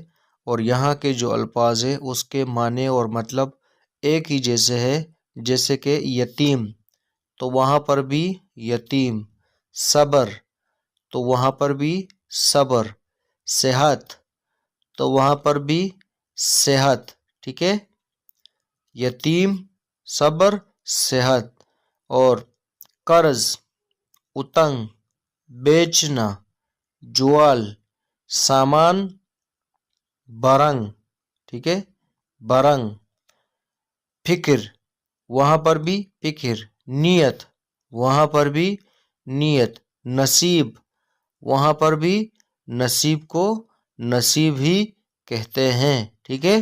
और यहाँ के जो अल्फाज है उसके माने और मतलब एक ही जैसे है। जैसे कि यतीम, तो वहाँ पर भी यतीम. सब्र, तो वहाँ पर भी सब्र. सेहत, तो वहाँ पर भी सेहत. ठीक है, यतीम, सब्र, सेहत. और कर्ज, उतंग, बेचना, जुआल, सामान, बरंग. ठीक है, बरंग. फिक्र, वहाँ पर भी फिक्र. नियत, वहाँ पर भी नियत. नसीब, वहाँ पर भी नसीब को नसीब ही कहते हैं। ठीक है,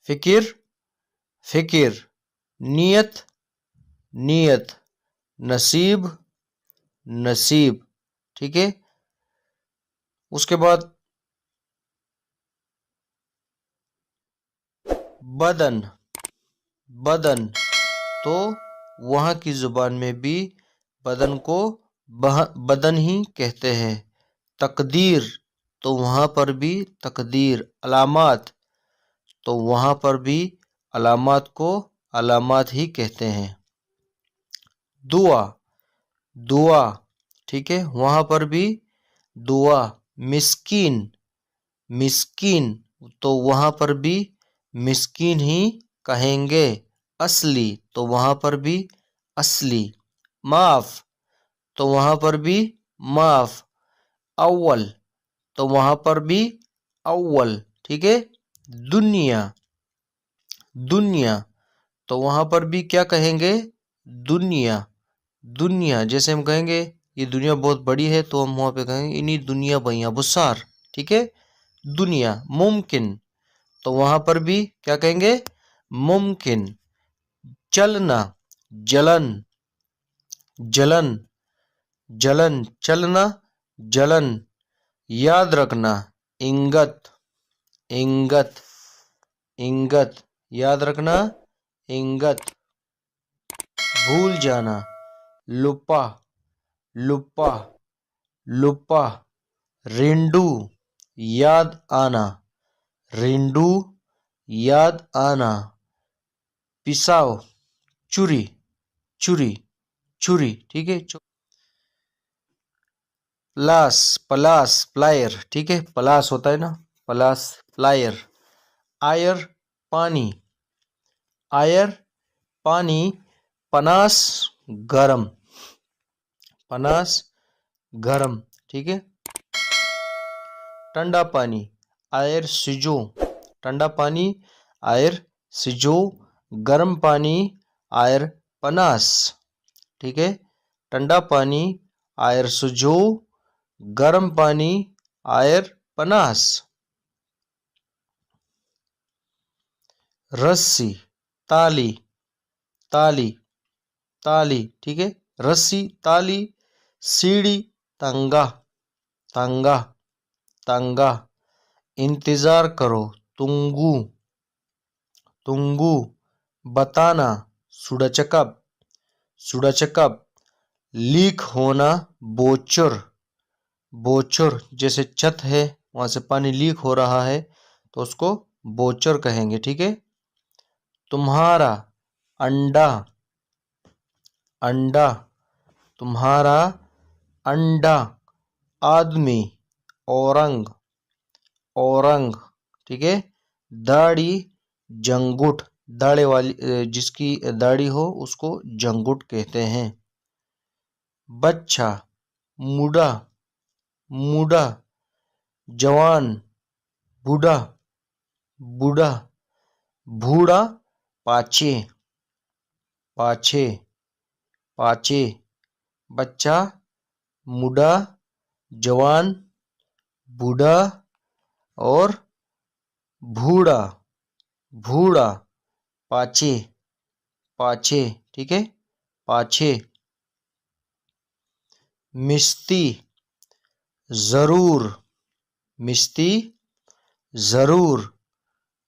फिक्र, फिक्र. नियत, नियत. नसीब, नसीब. ठीक है, उसके बाद बदन, बदन, तो वहाँ की ज़ुबान में भी बदन को बदन ही कहते हैं। तकदीर, तो वहाँ पर भी तकदीर. अलामात, तो वहाँ पर भी अलामात को अलामात ही कहते हैं। दुआ, दुआ. ठीक है, वहाँ पर भी दुआ. मिस्कीन, मिस्कीन, तो वहाँ पर भी मिस्कीन ही कहेंगे। असली, तो वहाँ पर भी असली. माफ़, तो वहाँ पर भी माफ़. अव्वल, तो वहाँ पर भी अव्वल. ठीक है, दुनिया, दुनिया, तो वहाँ पर भी क्या कहेंगे? दुनिया, दुनिया. जैसे हम कहेंगे ये दुनिया बहुत बड़ी है, तो हम वहाँ पे कहेंगे इन्हीं दुनिया भैया बुसार. ठीक है, दुनिया. मुमकिन, तो वहाँ पर भी क्या कहेंगे? मुमकिन. चलना, जलन, जलन, जलन. चलना, जलन. याद रखना, इंगत, इंगत, इंगत. याद रखना, इंगत. भूल जाना, लुपा, लुपा, लुपा. रिंडू, याद आना, रिंडू, याद आना. पिसाव, चुरी, चुरी, चुरी. ठीक है, प्लास, प्लास, प्लायर. ठीक है, प्लास होता है ना, प्लास, प्लायर. आयर, पानी, आयर पानी, पनास गरम, पनास गरम, ठीक है। ठंडा पानी, आयर सिजो, ठंडा पानी, आयर सिजो, गर्म पानी, आयर पनास, ठीक है। ठंडा पानी, आयर सिजो, गर्म पानी, आयर पनास। रस्सी, ताली, ताली, ताली, ठीक है। रस्सी, ताली, सीढ़ी, तंगा, तंगा, तंगा। इंतजार करो, तुंगू, तुंगू। बताना, सुड़चकप, सुड़चकप। लीक होना, बोचर, बोचर। जैसे छत है वहां से पानी लीक हो रहा है तो उसको बोचर कहेंगे, ठीक है। तुम्हारा, अंडा, अंडा, तुम्हारा अंडा। आदमी, औरंग, औरंग, ठीक है। दाढ़ी, जंगुट, दाढ़े वाली जिसकी दाढ़ी हो उसको जंगुट कहते हैं। बच्चा, मुड़ा, मुड़ा। जवान, बूढ़ा, बूढ़ा। बूढ़ा, पाछे, पाछे, पाछे। बच्चा, मुड़ा, जवान, बूढ़ा और बूढ़ा, बूढ़ा। पाछे, पाछे, ठीक है। पाछे। मिस्ती, जरूर, मिस्ती, जरूर।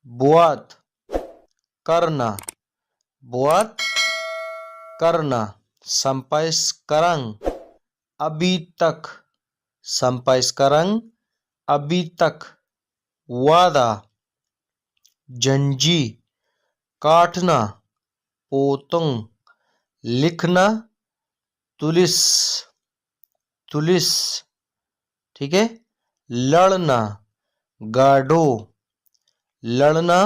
बुआत, करना, बुआत, करना। sampai sekarang, अभी तक, sampai sekarang, अभी तक। वादा, जंजी, काटना, पोतंग। लिखना, तुलिस, तुलिस, ठीक है। लड़ना, गाडो, लड़ना,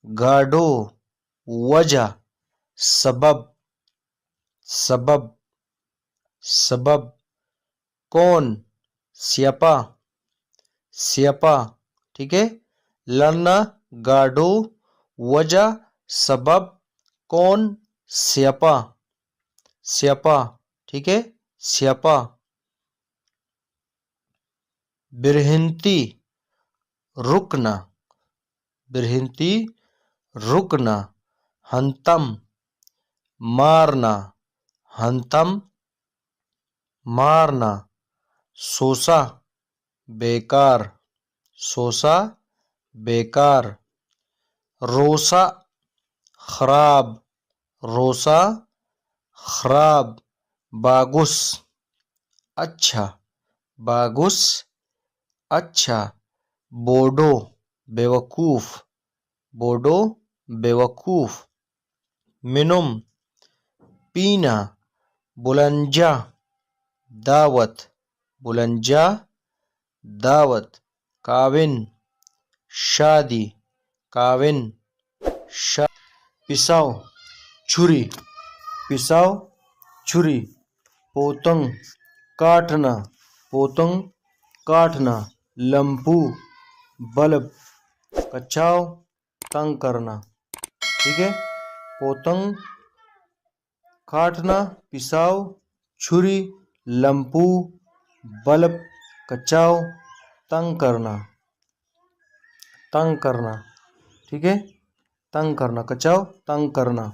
गाडो। वजह, सबब, सबब, सबब। कौन, सियापा, सियापा, ठीक है। लड़ना, गाडो, वजह, सबब, कौन, सियापा, सियापा, ठीक है। सियापा। बिरहिंती, रुकना, बिरहिंती, रुकना। हंतम, मारना, हंतम, मारना। सोसा, बेकार, सोसा, बेकार। रोसा, खराब, रोसा, खराब। बागुस, अच्छा, बागुस, अच्छा। बोडो, बेवकूफ, बोडो, बेवकूफ। मिनुम, पीना। बुलंजा, दावत, बुलंजा, दावत। काविन, शादी, काविन, शा। पिसाव, छुरी, पिसाव, छुरी। पोतंग, काटना, पोतंग, काटना। लंपू, बल्ब। कचाव, तंग करना, ठीक है। पोतंग, काटना, पिसाव, छुरी, लंपू, बल्ब, कचाव, तंग करना, तंग करना, ठीक है। तंग करना, कचाव, तंग करना।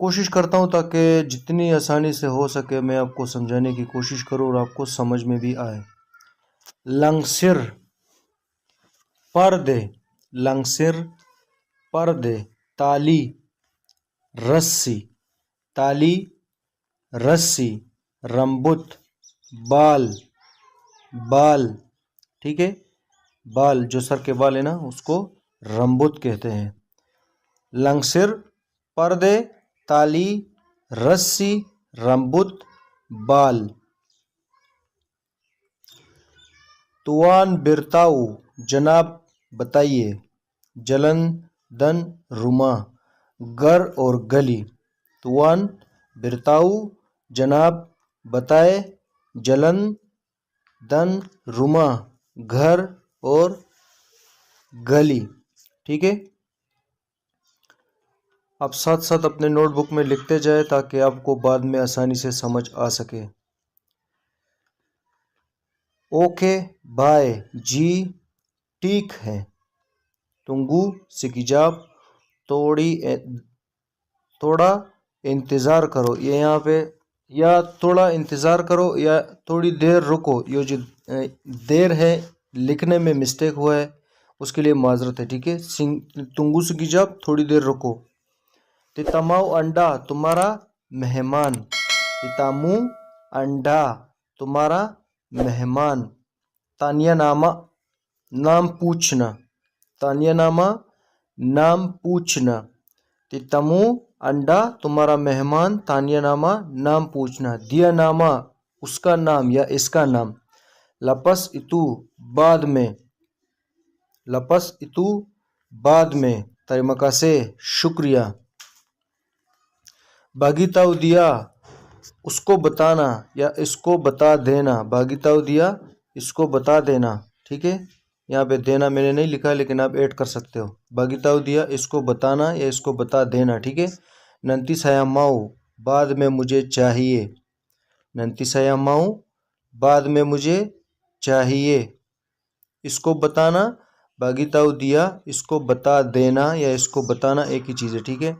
कोशिश करता हूँ ताकि जितनी आसानी से हो सके मैं आपको समझाने की कोशिश करूँ और आपको समझ में भी आए। लंगसिर, पर्दे, लंगसिर, पर्दे। ताली, रस्सी, ताली, रस्सी। रंबुत, बाल, बाल, ठीक है। बाल, जो सर के बाल है ना उसको रंबुत कहते हैं। लंगसिर, पर्दे, ताली, रस्सी, रंबुत, बाल। तुआन बिरताऊ जनाब बताइए, जलन दन रुमा घर और गली। तुआन बिरताऊ जनाब बताए, जलन दन रुमा घर और गली। ठीक है, आप साथ साथ अपने नोटबुक में लिखते जाए ताकि आपको बाद में आसानी से समझ आ सके। ओके बाय जी ठीक है। तुंगू सिकिजाब थोड़ा इंतज़ार करो, ये यहाँ पे या थोड़ा इंतज़ार करो या थोड़ी देर रुको, ये जो देर है लिखने में मिस्टेक हुआ है उसके लिए माजरत है। ठीक है, तुंगू सिकिजाब थोड़ी देर रुको। तितामाऊ अंडा तुम्हारा मेहमान, तितामू अंडा तुम्हारा मेहमान। तानिया नामा नाम पूछना, तानिया नामा नाम पूछना। तितामू अंडा तुम्हारा मेहमान, तानिया नामा नाम पूछना। दिया नामा उसका नाम या इसका नाम। लपस इतू बाद में, लपस इतू बाद में। तरीमका से शुक्रिया। बागीताऊ दिया उसको बताना या इसको बता देना, बागीताऊ दिया इसको बता देना। ठीक है, यहाँ पे देना मैंने नहीं लिखा लेकिन आप ऐड कर सकते हो। बागीताऊ दिया इसको बताना या इसको बता देना। ठीक है, नंती सयामाऊ बाद में मुझे चाहिए, नंती सयामाऊ बाद में मुझे चाहिए। इसको बताना, बागीताऊ दिया इसको बता देना या इसको बताना एक ही चीज़ है। ठीक है,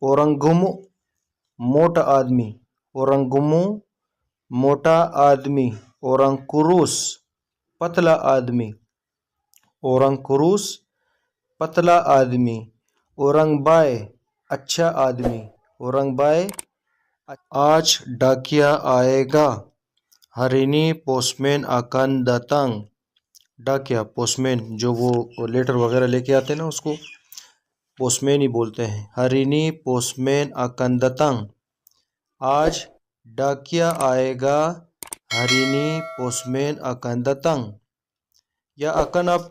औरंगुम मोटा आदमी, औरंगुमु मोटा आदमी। औरंकुरुस पतला आदमी, औरंकुरुस पतला आदमी। औरंगबाई अच्छा आदमी, औरंगबाई आज डाकिया आएगा। हरिनी पोस्टमैन आकान दातांग, डाकिया पोस्टमैन जो वो लेटर वगैरह लेके आते हैं ना उसको पोस्टमैन ही बोलते हैं। हरिनी पोस्टमैन आकान दातांग, आज डाकिया आएगा। हरिनी पोस्टमैन आकान दातांग, या अकन आप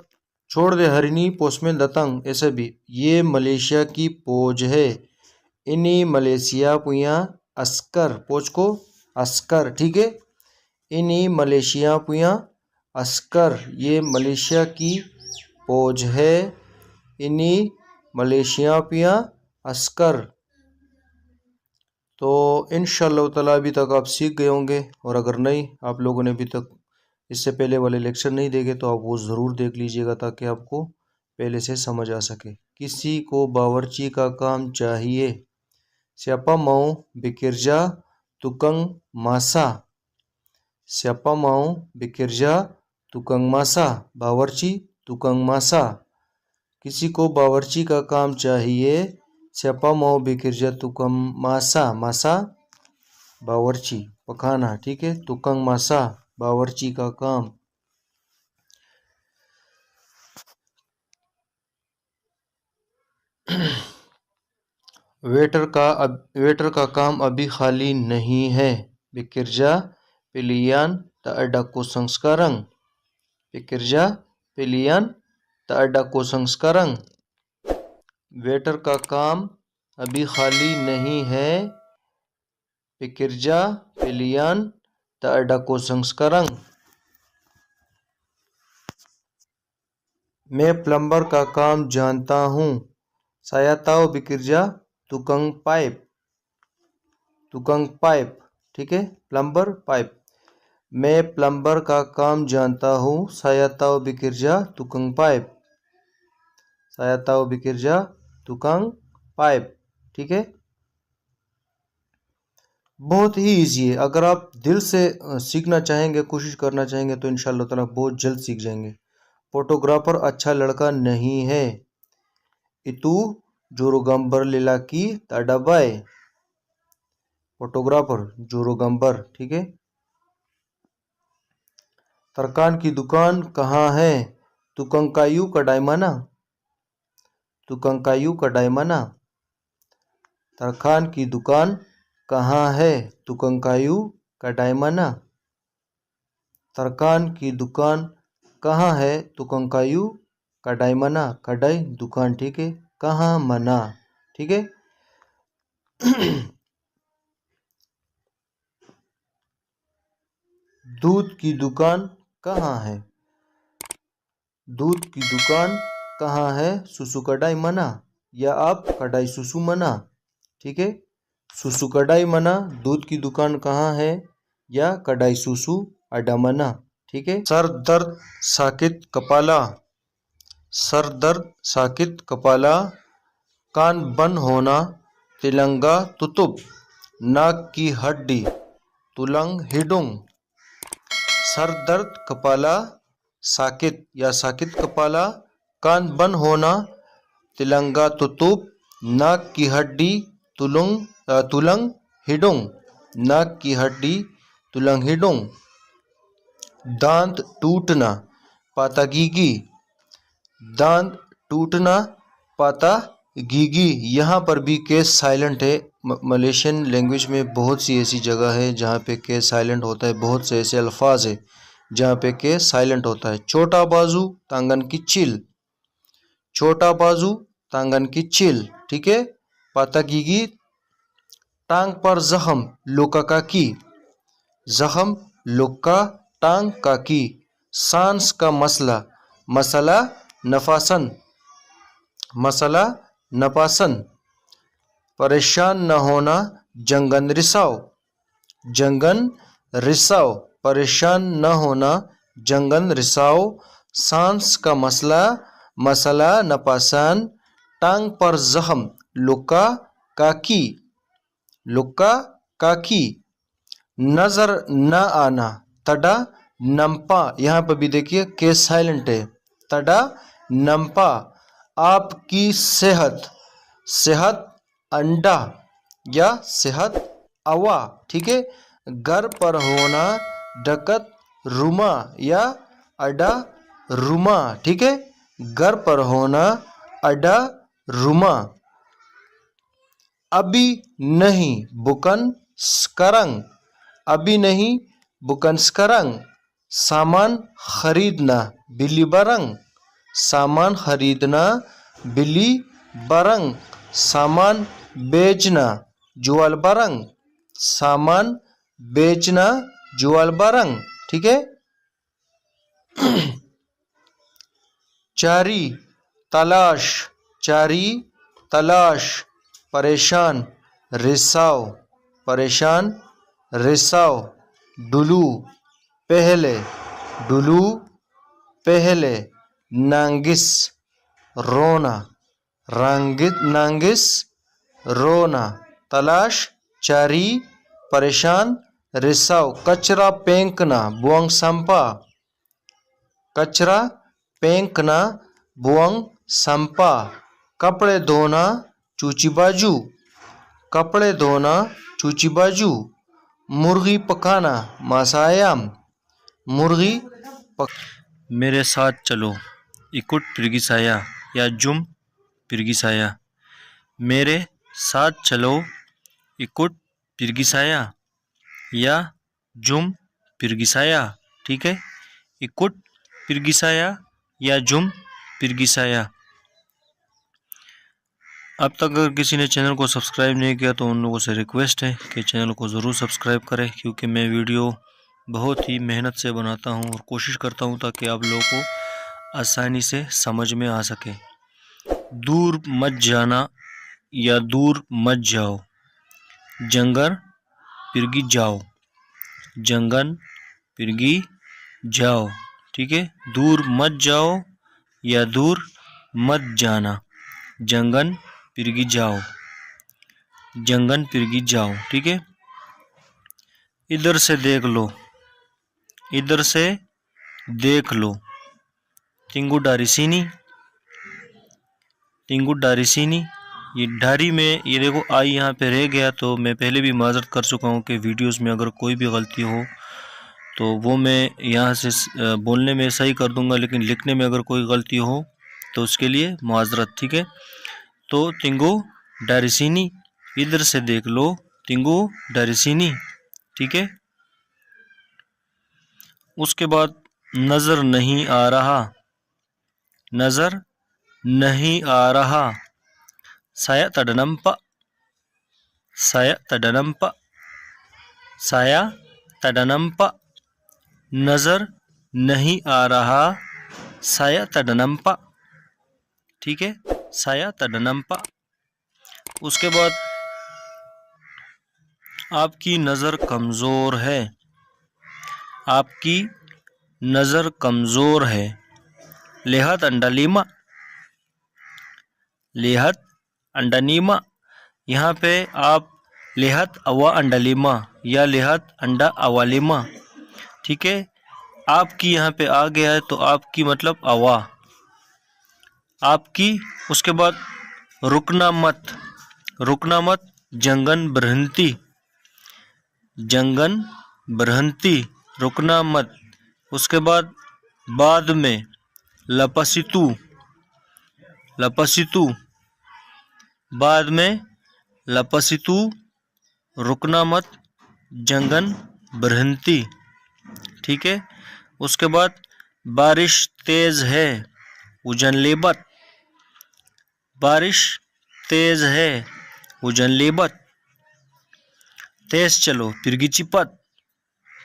छोड़ दे, हरिनी पोस्टमैन दातांग ऐसे भी। ये मलेशिया की फौज है, इन्हीं मलेशिया पुया अस्कर, फौज को अस्कर। ठीक है, इन्हीं मलेशिया पुया अस्कर, ये मलेशिया की फौज है, इन्हीं मलेशिया पुया अस्कर। तो इंशाअल्लाह ताला अभी तक आप सीख गए होंगे, और अगर नहीं आप लोगों ने अभी तक इससे पहले वाले लेक्चर नहीं देखे तो आप वो ज़रूर देख लीजिएगा ताकि आपको पहले से समझ आ सके। किसी को बावर्ची का काम चाहिए। Siapa mau bekerja tukang masak? Siapa mau bekerja tukang masak? बावर्ची tukang masak। किसी को बावर्ची का काम चाहिए। Siapa mau bekerja tukang masak? masak बावर्ची पकाना। ठीक है, tukang masak बावर्ची का काम। वेटर का काम अभी खाली नहीं है। Bekerja pilihan tak ada kosong sekarang। Bekerja pilihan tak ada kosong sekarang। Waiter का काम अभी खाली नहीं है। Bekerja pilihan tak ada kosong sekarang। मैं प्लम्बर का काम जानता हूँ। Saya tahu bekerja tukang pipe, tukang pipe. ठीक है, प्लम्बर पाइप। मैं प्लम्बर का काम जानता हूँ। Saya tahu bekerja tukang pipe, Saya tahu bekerja tukang pipe. ठीक है, बहुत ही ईजी है। अगर आप दिल से सीखना चाहेंगे, कोशिश करना चाहेंगे तो इंशाअल्लाह ताला बहुत जल्द सीख जाएंगे। फोटोग्राफर अच्छा लड़का नहीं है। Itu juru gambar lelaki tak ada baik। Photographer juru gambar। ठीक है, तरकान की दुकान कहाँ है? Tukang kayu kedai mana? Tukang kayu kedai mana? तरखान की दुकान कहाँ है? Tukang kayu kedai mana? तरखान की दुकान कहाँ है tukang kayu kadai mana, kadai दुकान, ठीक है। कहाँ मना, ठीक है। दूध की दुकान कहाँ है, दूध की दुकान कहाँ है, सुसु कडाई मना, या आप कडाई सुसु मना, ठीक है। सुसु कडाई मना दूध की दुकान कहाँ है, या कडाई सुसु अडा मना, ठीक है। सर दर्द साकित कपाला, सर दर्द साकित कपाला, कान बंद होना तिलंगा तुतुब, नाक की हड्डी तुलंग हिडुंग। सर दर्द कपाला साकित या साकित कपाला, कान बंद होना तिलंगा तुतुब, नाक की हड्डी तुलंग हिडुंग, नाक की हड्डी तुलंग हिडुंग। दांत टूटना पाता गीगी, दांत टूटना पाता गीगी। यहाँ पर भी केस साइलेंट है। मलेशियन लैंग्वेज में बहुत सी ऐसी जगह है जहाँ पे केस साइलेंट होता है, बहुत से ऐसे अल्फाज है जहाँ पे केस साइलेंट होता है। छोटा बाजू तांगन की चिल, छोटा बाजू तांगन की चिल, ठीक है। पाता गीगी टांग पर जख्म लोका का की, जख्म लोका टांग का की। सांस का मसला मसला नफासन, मसला नपासन। परेशान न होना जंगन रिसाव, जंगन रिसाव। परेशान न होना जंगन रिसाव। सांस का मसला मसला नपासन। टांग पर जख्म लुका काकी, लुका काकी। नजर न आना तड़ा नंपा, यहाँ पर भी देखिए केस साइलेंट है। तड़ा नंपा। आपकी सेहत, सेहत अंडा या सेहत अवा, ठीक है। घर पर होना डकत रुमा या अडा रुमा, ठीक है। घर पर होना अडा रुमा। अभी नहीं बुकन स्करंग, अभी नहीं बुकन स्करंग। सामान खरीदना बिली बरंग, सामान खरीदना बिली बरंग। सामान बेचना जुआल बरंग, सामान बेचना जुआल बरंग, ठीक है। चारी तलाश, चारी तलाश। परेशान रिसाव, परेशान रिसाव। डुलू पहले, डुलू पहले। नांगिस रोना, रांगित नांगिस रोना। तलाश चारी परेशान रिसाव। कचरा फेंकना बुआंग संपा, कचरा फेंकना बुआंग संपा। कपड़े धोना चूची बाजू, कपड़े धोना चूची बाजू। मुर्गी पकाना मासायाम, मुर्गी पक। मेरे साथ चलो इकुट पिरगिसाया या जुम पिरगिसाया। मेरे साथ चलो इकुट पिरगिसाया या जुम पिरगिसाया, ठीक है। इकुट पिरगिसाया या जुम पिरगिसाया। अब तक अगर किसी ने चैनल को सब्सक्राइब नहीं किया तो उन लोगों से रिक्वेस्ट है कि चैनल को ज़रूर सब्सक्राइब करें, क्योंकि मैं वीडियो बहुत ही मेहनत से बनाता हूं और कोशिश करता हूं ताकि आप लोगों को आसानी से समझ में आ सके। दूर मत जाना या दूर मत जाओ। जंगल पिरगी जाओ, जंगन पिरगी जाओ, ठीक है। दूर मत जाओ या दूर मत जाना। जंगन पिरगी जाओ, जंगन पिरगी जाओ, ठीक है। इधर से देख लो, इधर से देख लो। तिंगु डारिसीनी, तिंगु डारिसीनी। ये डारी में ये देखो आई यहाँ पे रह गया, तो मैं पहले भी माजरत कर चुका हूँ कि वीडियोस में अगर कोई भी गलती हो तो वो मैं यहाँ से बोलने में सही कर दूंगा, लेकिन लिखने में अगर कोई गलती हो तो उसके लिए माजरत, ठीक है। तो तिंगु डारिसीनी, इधर से देख लो तिंगु डारिसीनी, ठीक है। उसके बाद नजर नहीं आ रहा, नजर नहीं आ रहा. Saya tak nampak, saya tak nampak, saya tak nampak. नजर नहीं आ रहा, saya tak nampak. ठीक है, saya tak nampak. उसके बाद आपकी नज़र कमज़ोर है, आपकी नज़र कमज़ोर है. Lihat Anda 5, lihat Anda 5. यहाँ पे आप लिहात अवा अंडा 5 या लिहात अंडा अवा 5, ठीक है. आपकी यहाँ पे आ गया है तो आपकी मतलब अवा, आपकी. उसके बाद रुकना मत, रुकना मत. जंगन बरहंती, जंगन बरहंती, रुकना मत. उसके बाद में लपसितू, लपसितू, बाद में लपसितू, रुकना मत. जंगन बरहंती, ठीक है. उसके बाद बारिश तेज है, हुजन लेबत, बारिश तेज है, हुजन लेबत. तेज चलो पिरगी चिपत,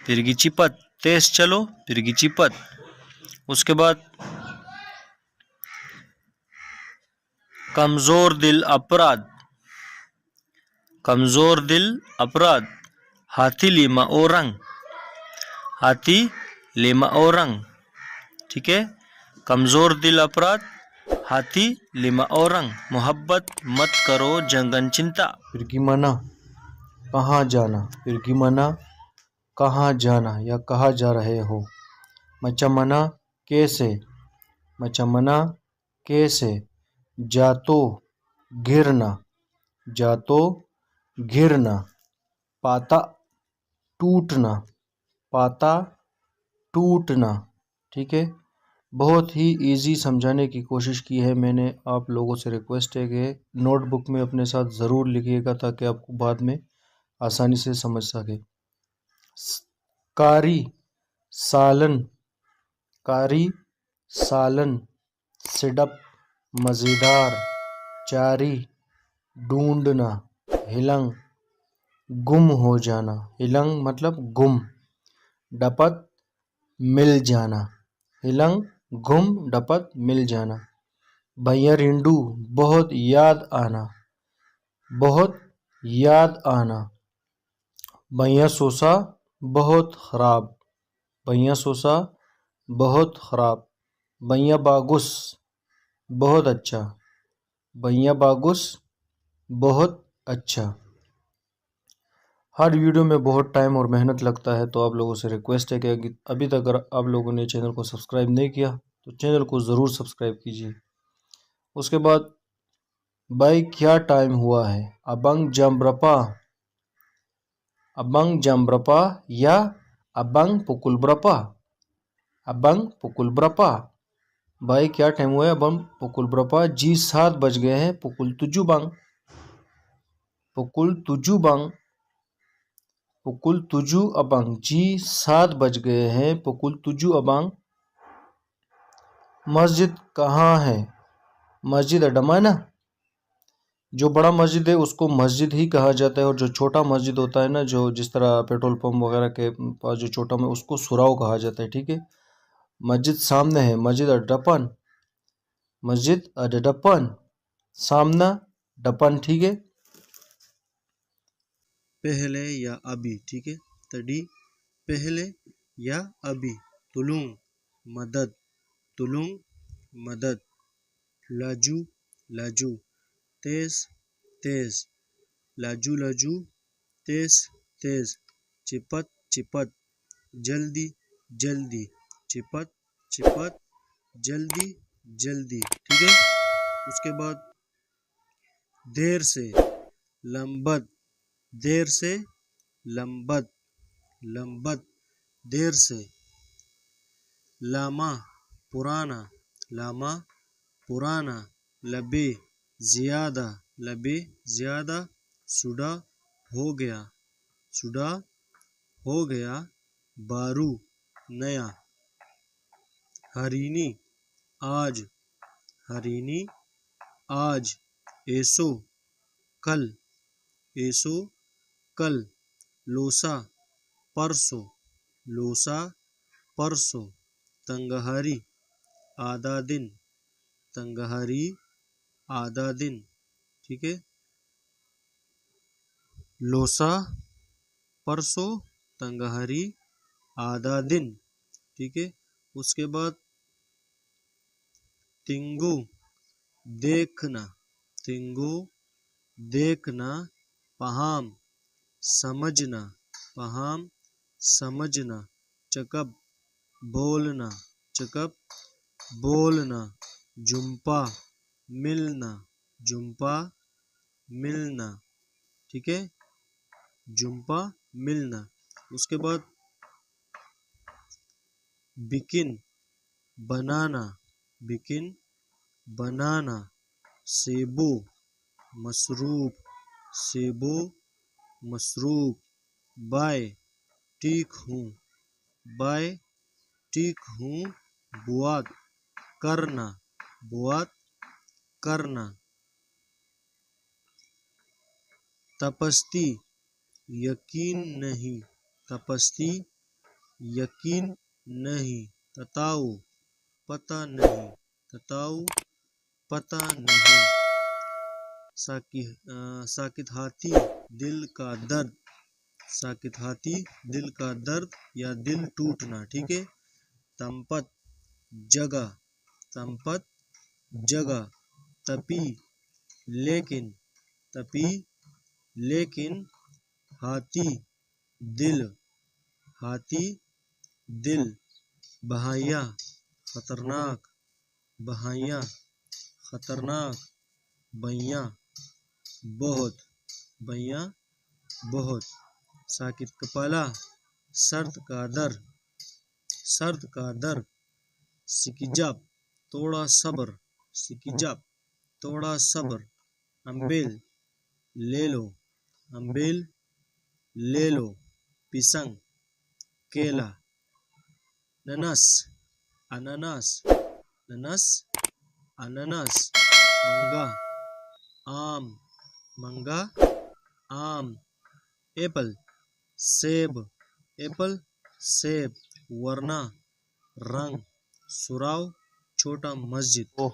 पिरगी चिपत. तेज चलो पिरगी चिपत. उसके बाद कमज़ोर दिल अपराध, कमज़ोर दिल अपराध. हाथी 5 orang, हाथी 5 orang, ठीक है. कमज़ोर दिल अपराध, हाथी 5 orang. मोहब्बत मत करो जंगन चिंता. फिर की मना कहाँ जाना, फिर की मना कहाँ जाना या कहाँ जा रहे हो. मचमना कैसे, मचमना कैसे. जातो गिरना, जातो गिरना. पाता टूटना, पाता टूटना, ठीक है. बहुत ही इजी समझाने की कोशिश की है मैंने. आप लोगों से रिक्वेस्ट है कि नोटबुक में अपने साथ ज़रूर लिखिएगा ताकि आपको बाद में आसानी से समझ सके. कारी सालन, कारी सालन. सिडप मज़ेदार. चारी ढूंढना. हिलंग गुम हो जाना, हिलंग मतलब गुम. डपत मिल जाना, हिलंग गुम डपत मिल जाना. भैया रिंडू बहुत याद आना, बहुत याद आना. भैया सोसा बहुत ख़राब, भैया सोसा बहुत ख़राब. भैया बागुस बहुत अच्छा, भैया बागुस बहुत अच्छा. हर वीडियो में बहुत टाइम और मेहनत लगता है तो आप लोगों से रिक्वेस्ट है कि अभी तक अगर आप लोगों ने चैनल को सब्सक्राइब नहीं किया तो चैनल को ज़रूर सब्सक्राइब कीजिए. उसके बाद भाई क्या टाइम हुआ है. अबंग जम्ब्रपा, अबंग जम्ब्रपा या अबंग पुकुल ब्रपा, अबंग पुकुल ब्रपा. भाई क्या टाइम हुआ है. अबंग पुकुल ब्रपा. जी 7 बज गए हैं. पुकुल तुजू बंग, पुकुल तुजू बंग, पुकुल तुजू अबंग. जी 7 बज गए हैं. पुकुल तुजू अबंग. मस्जिद कहाँ है. मस्जिद अडमाना. जो बड़ा मस्जिद है उसको मस्जिद ही कहा जाता है और जो छोटा मस्जिद होता है ना, जो जिस तरह पेट्रोल पंप वगैरह के पास जो छोटा में, उसको सुराव कहा जाता है, ठीक है. मस्जिद सामने है, मस्जिद अडपन, मस्जिद अडपन. सामना डपन, ठीक है. पहले या अभी, ठीक है. तड़ी पहले या अभी. तुलुंग मदद, तुलुंग मदद. लाजू लाजू. तेज तेज. लाजू लाजू. तेज तेज. चिपत चिपत. जल्दी जल्दी. चिपत चिपत. जल्दी जल्दी, ठीक है. उसके बाद देर से, लंबत. देर से लंबत, लंबत. देर से. लामा पुराना, लामा पुराना. लबे ज़्यादा, लबे ज़्यादा. सुडा हो गया, सुडा हो गया. बारू नया, हरिणी आज, हरिणी आज। ऐसो कल, ऐसो कल। लोसा परसों, लोसा परसों। तंगहरी आधा दिन, तंगहरी आधा दिन, ठीक है। लोसा परसों, तंगहरी आधा दिन, ठीक है। उसके बाद तिंगु देखना, तिंगु देखना। पहाम समझना, पहाम समझना। चकप बोलना, चकप बोलना। जुम्पा मिलना, जुम्पा मिलना, ठीक है। जुम्पा मिलना। उसके बाद बिकिन बनाना, बिकिन बनाना। सेबू मशरूब, सेबू मशरूब। बाय ठीक हूँ, बाय ठीक हूँ। बुआत करना, बुआत करना। तपस्ती यकीन नहीं, तपस्ती यकीन नहीं। तताऊ पता नहीं, तताऊ पता नहीं। साकित हाथी दिल का दर्द, साकित हाथी दिल का दर्द या दिल टूटना, ठीक है। तंपत जगह, तंपत जगह। तपी लेकिन, तपी लेकिन। हाथी दिल, हाथी दिल। बहाया खतरनाक, बहाया खतरनाक। बैया बहुत, बैया बहुत। साकित कपाला सर्द का दर्द, सर्द का दर्द। सिकिजाब थोड़ा सब्र, सिकिजाब थोड़ा सब्र। अम्बेल ले लो, अम्बेल ले लो। पिसंग केला। ननस अनानास, ननस अनानास। मंगा आम, मंगा आम। एप्पल सेब, एप्पल सेब। वरना रंग सुराव छोटा मस्जिद।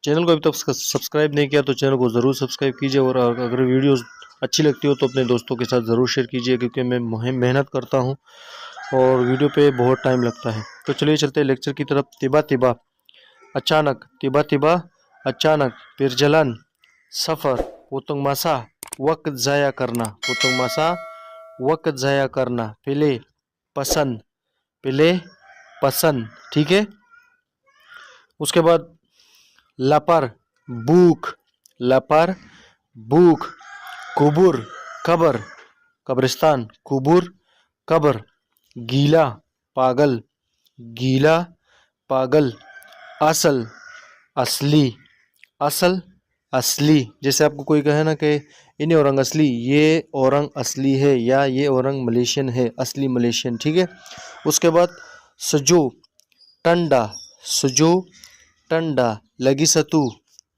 चैनल को अभी तक सब्सक्राइब नहीं किया तो चैनल को ज़रूर सब्सक्राइब कीजिए, और अगर वीडियोस अच्छी लगती हो तो अपने दोस्तों के साथ ज़रूर शेयर कीजिए, क्योंकि मैं मेहनत करता हूं और वीडियो पे बहुत टाइम लगता है। तो चलिए चलते हैं लेक्चर की तरफ। तिबा तिबा अचानक, तिबा तिबा अचानक। पिरजलन सफ़र। पोतंग मासा वक्त ज़ाया करना, पोतंग मासा वक्त ज़ाया करना। पिले पसंद, पिले पसंद, ठीक है। उसके बाद लपर भूख, लपर भूख। कुबुर कब्र, कब्रिस्तान। कुबुर कब्र। गीला पागल, गीला पागल। असल असली, असल असली। जैसे आपको कोई कहे ना कि इन्हें औरंग असली, ये औरंग असली है या ये औरंग मलेशियन है, असली मलेशियन, ठीक है। उसके बाद सजो टंडा, सजो टंडा। लगी सतु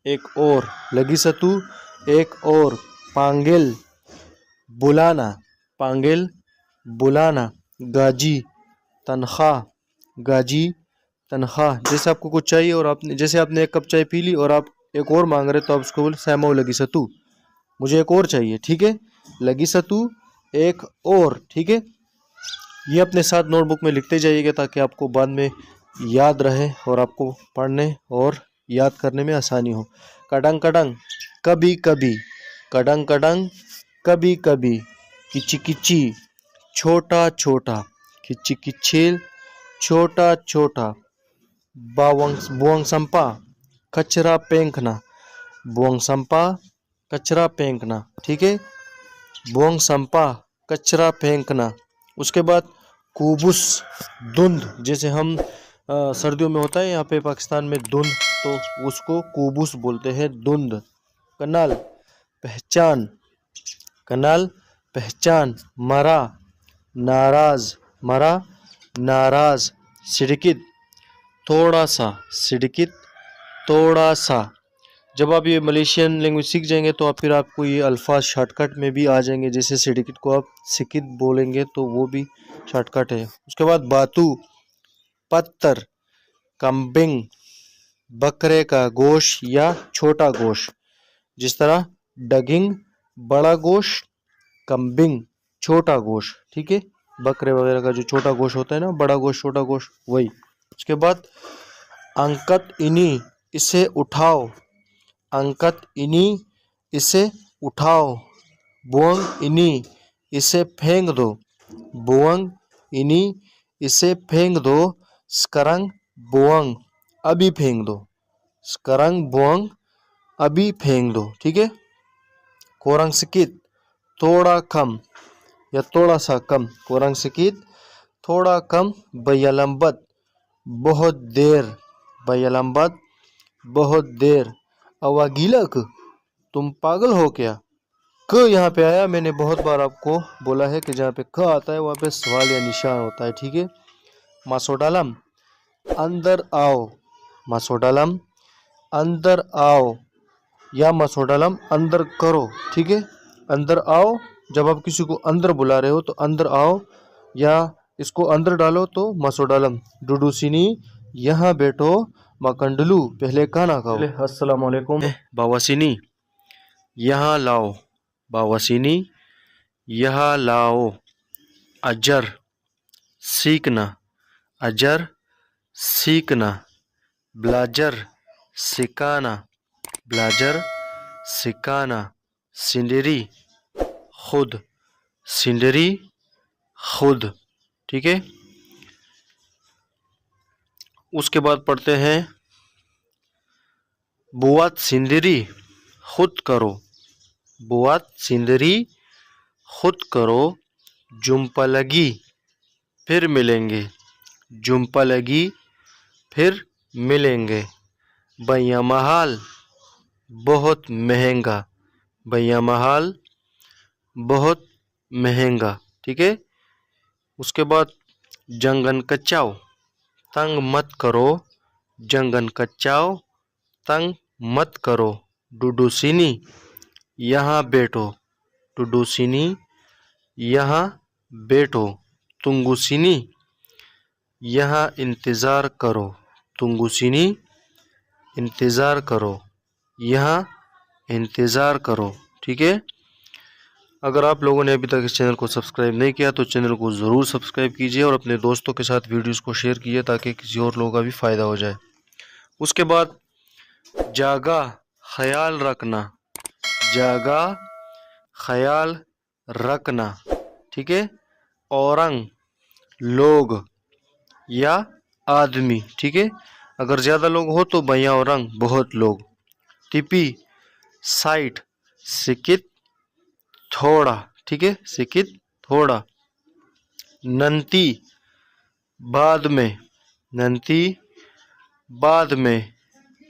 एक और, लगी सतु एक और। पांगेल बुलाना, पांगेल बुलाना। गाजी तनख्वाह, गाजी तनख्वाह। जैसे आपको कुछ चाहिए और आपने, जैसे आपने एक कप चाय पी ली और आप एक और मांग रहे तो आप उसको बोले सैमो लगी सतु, मुझे एक और चाहिए, ठीक है। लगी सतु एक और, ठीक है। ये अपने साथ नोटबुक में लिखते जाइएगा ताकि आपको बाद में याद रहे और आपको पढ़ने और याद करने में आसानी हो। कड़ंग कड़ंग कभी कभी, कड़ंग कड़ंग कभी कभी। किची किची छोटा छोटा, किची किचील छोटा छोटा। बुआंग संपा कचरा फेंकना, बुआंग संपा कचरा फेंकना, ठीक है। बुआंग संपा कचरा फेंकना। उसके बाद कुबुस धुंध, जैसे हम सर्दियों में होता है यहाँ पे पाकिस्तान में धुंध, तो उसको कुबुस बोलते हैं, धुंध। कनाल पहचान, कनाल पहचान। मरा नाराज, मरा नाराज। सिड़कित थोड़ा सा, सिडिकित थोड़ा सा। जब आप ये मलेशियन लैंग्वेज सीख जाएंगे तो आप फिर आपको ये अल्फाज शॉर्टकट में भी आ जाएंगे। जैसे सिडिकित को आप सिकित बोलेंगे तो वो भी शॉर्टकट है। उसके बाद बातू, पत्थर, कम्बिंग, बकरे का गोश्त या छोटा गोश्त। जिस तरह डगिंग बड़ा गोश्त, कम्बिंग छोटा गोश्त, ठीक है। बकरे वगैरह का जो छोटा गोश्त होता है ना, बड़ा गोश्त छोटा गोश्त, वही। उसके बाद अंकत इनी, इसे उठाओ, अंकत इनी इसे उठाओ। बुअंग इनी, इसे फेंक दो, बुअंग इनी इसे फेंक दो। स्करंग बुअंग, अभी फेंक दो, स्करंग बुअंग अभी फेंक दो, ठीक है। कोरंग सिकित, थोड़ा कम या थोड़ा सा कम, कोरंग सिकित थोड़ा कम। बयलम्बत, बहुत देर, बयलम्बत बहुत देर। अवागिलक, तुम पागल हो क्या। क यहाँ पे आया, मैंने बहुत बार आपको बोला है कि जहाँ पे क आता है वहाँ पे सवाल या निशान होता है, ठीक है। मासोडालम, अंदर आओ, मासोडालम अंदर आओ, या मासोडालम अंदर करो, ठीक है। अंदर आओ, जब आप किसी को अंदर बुला रहे हो तो अंदर आओ, या इसको अंदर डालो तो मासोडालम। डुडूसिनी, यहाँ बैठो। मकंडलू, पहले खाना खाओ। अस्सलाम वालेकुम। बावासिनी, यहाँ लाओ, बावासिनी यहाँ लाओ। अजर, सीखना, अजर सीखना। ब्लाजर, सिखाना, ब्लाजर सिखाना। सिंदरी, खुद, सिंदरी खुद, ठीक है। उसके बाद पढ़ते हैं बुआत सिंदरी, खुद करो, बुआत सिंदरी खुद करो। जुम्पा लगी, फिर मिलेंगे, जुम्पा लगी फिर मिलेंगे। बैया महाल, बहुत महंगा, बैया महाल बहुत महंगा, ठीक है। उसके बाद जंगन कच्चाओ, तंग मत करो, जंगन कच्चाओ तंग मत करो। डुडूसिनी, यहाँ बैठो, डुडूसिनी यहाँ बैठो। तुंगुसिनी, यहाँ इंतज़ार करो, तुंगुसिनी इंतज़ार करो, यहाँ इंतज़ार करो, ठीक है। अगर आप लोगों ने अभी तक इस चैनल को सब्सक्राइब नहीं किया तो चैनल को ज़रूर सब्सक्राइब कीजिए और अपने दोस्तों के साथ वीडियोस को शेयर कीजिए ताकि किसी और लोगों का भी फ़ायदा हो जाए। उसके बाद जागा, ख्याल रखना, जागा ख्याल रखना, ठीक है। औरंग, लोग या आदमी, ठीक है। अगर ज़्यादा लोग हो तो भैया औरंग, बहुत लोग। टिपी, साइट, सिकित थोड़ा, ठीक है, सिकित थोड़ा। नंती, बाद में, नंती बाद में।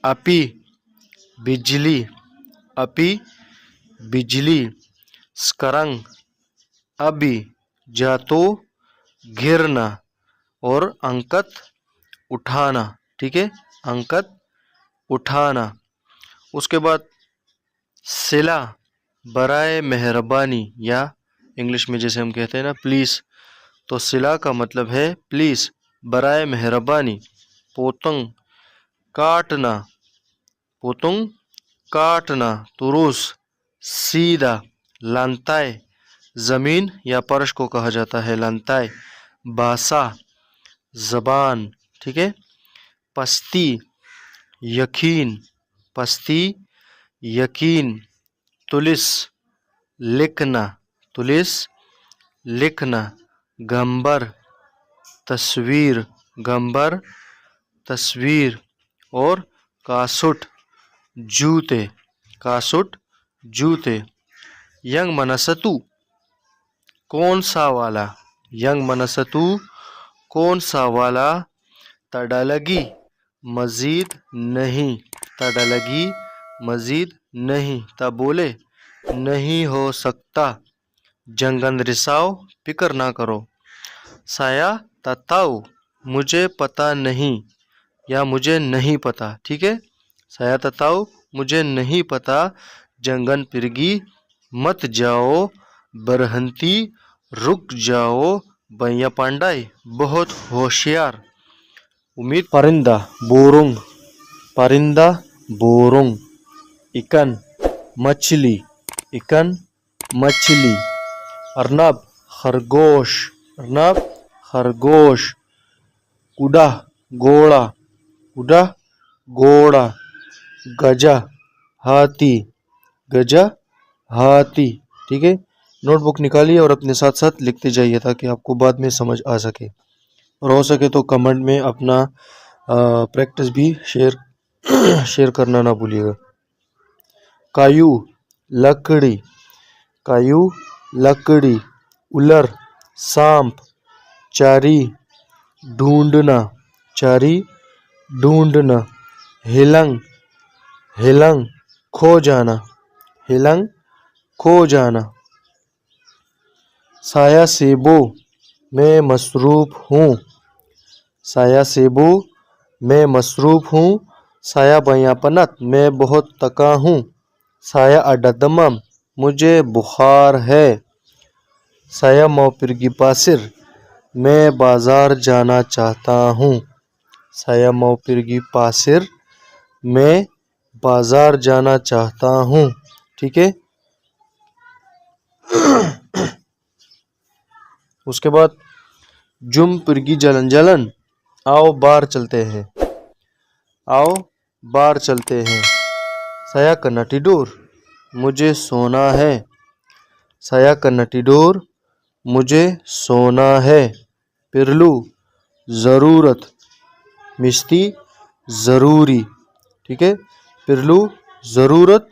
अपी, बिजली, अपी बिजली। स्करंग, अभी, जातो गिरना। और अंकत, उठाना, ठीक है, अंकत उठाना। उसके बाद सिला, बराए मेहरबानी, या इंग्लिश में जैसे हम कहते हैं ना प्लीज़, तो सिला का मतलब है प्लीज़, बराए मेहरबानी। पोतंग, काटना, पोतंग काटना। तुरुस, सीधा। लांताय, ज़मीन या फर्श को कहा जाता है लांताय। बासा, ज़बान, ठीक है। पस्ती, यकीन, पस्ती यकीन। तुलिस, लिखना, तुलिस लिखना। गंबर, तस्वीर, गंबर तस्वीर। और कासुट, जूते, कासुट जूते। यंग मनसतु, कौन सा वाला, यंग मनसतु कौन सा वाला। तड़लगी, मजीद नहीं, तड़लगी मजीद नहीं। तब बोले, नहीं हो सकता। जंगन रिसाओ, फिक्र ना करो। साया तताओ, मुझे पता नहीं, या मुझे नहीं पता, ठीक है। saya tak tahu, मुझे नहीं पता, jangan pergi, मत जाओ, berhenti, रुक जाओ, banyak pandai, बहुत होशियार, उम्मीद। परिंदा burung, परिंदा burung, ikan मछली, ikan मछली, अर्नब खरगोश, अर्नब खरगोश, कुड़ा घोड़ा, कुड़ा घोड़ा, गजा हाथी, गजा हाथी, ठीक है। नोटबुक निकालिए और अपने साथ साथ लिखते जाइए ताकि आपको बाद में समझ आ सके, और हो सके तो कमेंट में अपना प्रैक्टिस भी शेयर करना ना भूलिएगा। कायू लकड़ी, कायू लकड़ी, उलर सांप, चारी ढूंढना, चारी ढूंढना, हिलंग, हिलंग खो जाना, हिलंग खो जाना, साया सेबो, मैं मसरूफ हूँ, साया सेबो, मैं मसरूफ हूँ, साया बयापनत, मैं बहुत तका हूँ, साया अडदमम, मुझे बुखार है, साया मौपिरगी पासिर, मैं बाजार जाना चाहता हूँ, साया मौपिरगी पासिर, मैं बाजार जाना चाहता हूँ, ठीक है। उसके बाद जुम पिरगी जलन जलन, आओ बाहर चलते हैं, आओ बाहर चलते हैं, saya kena tidur, मुझे सोना है, saya kena tidur, मुझे सोना है, पिरलू ज़रूरत, मिस्ती ज़रूरी, ठीक है। पिरलू ज़रूरत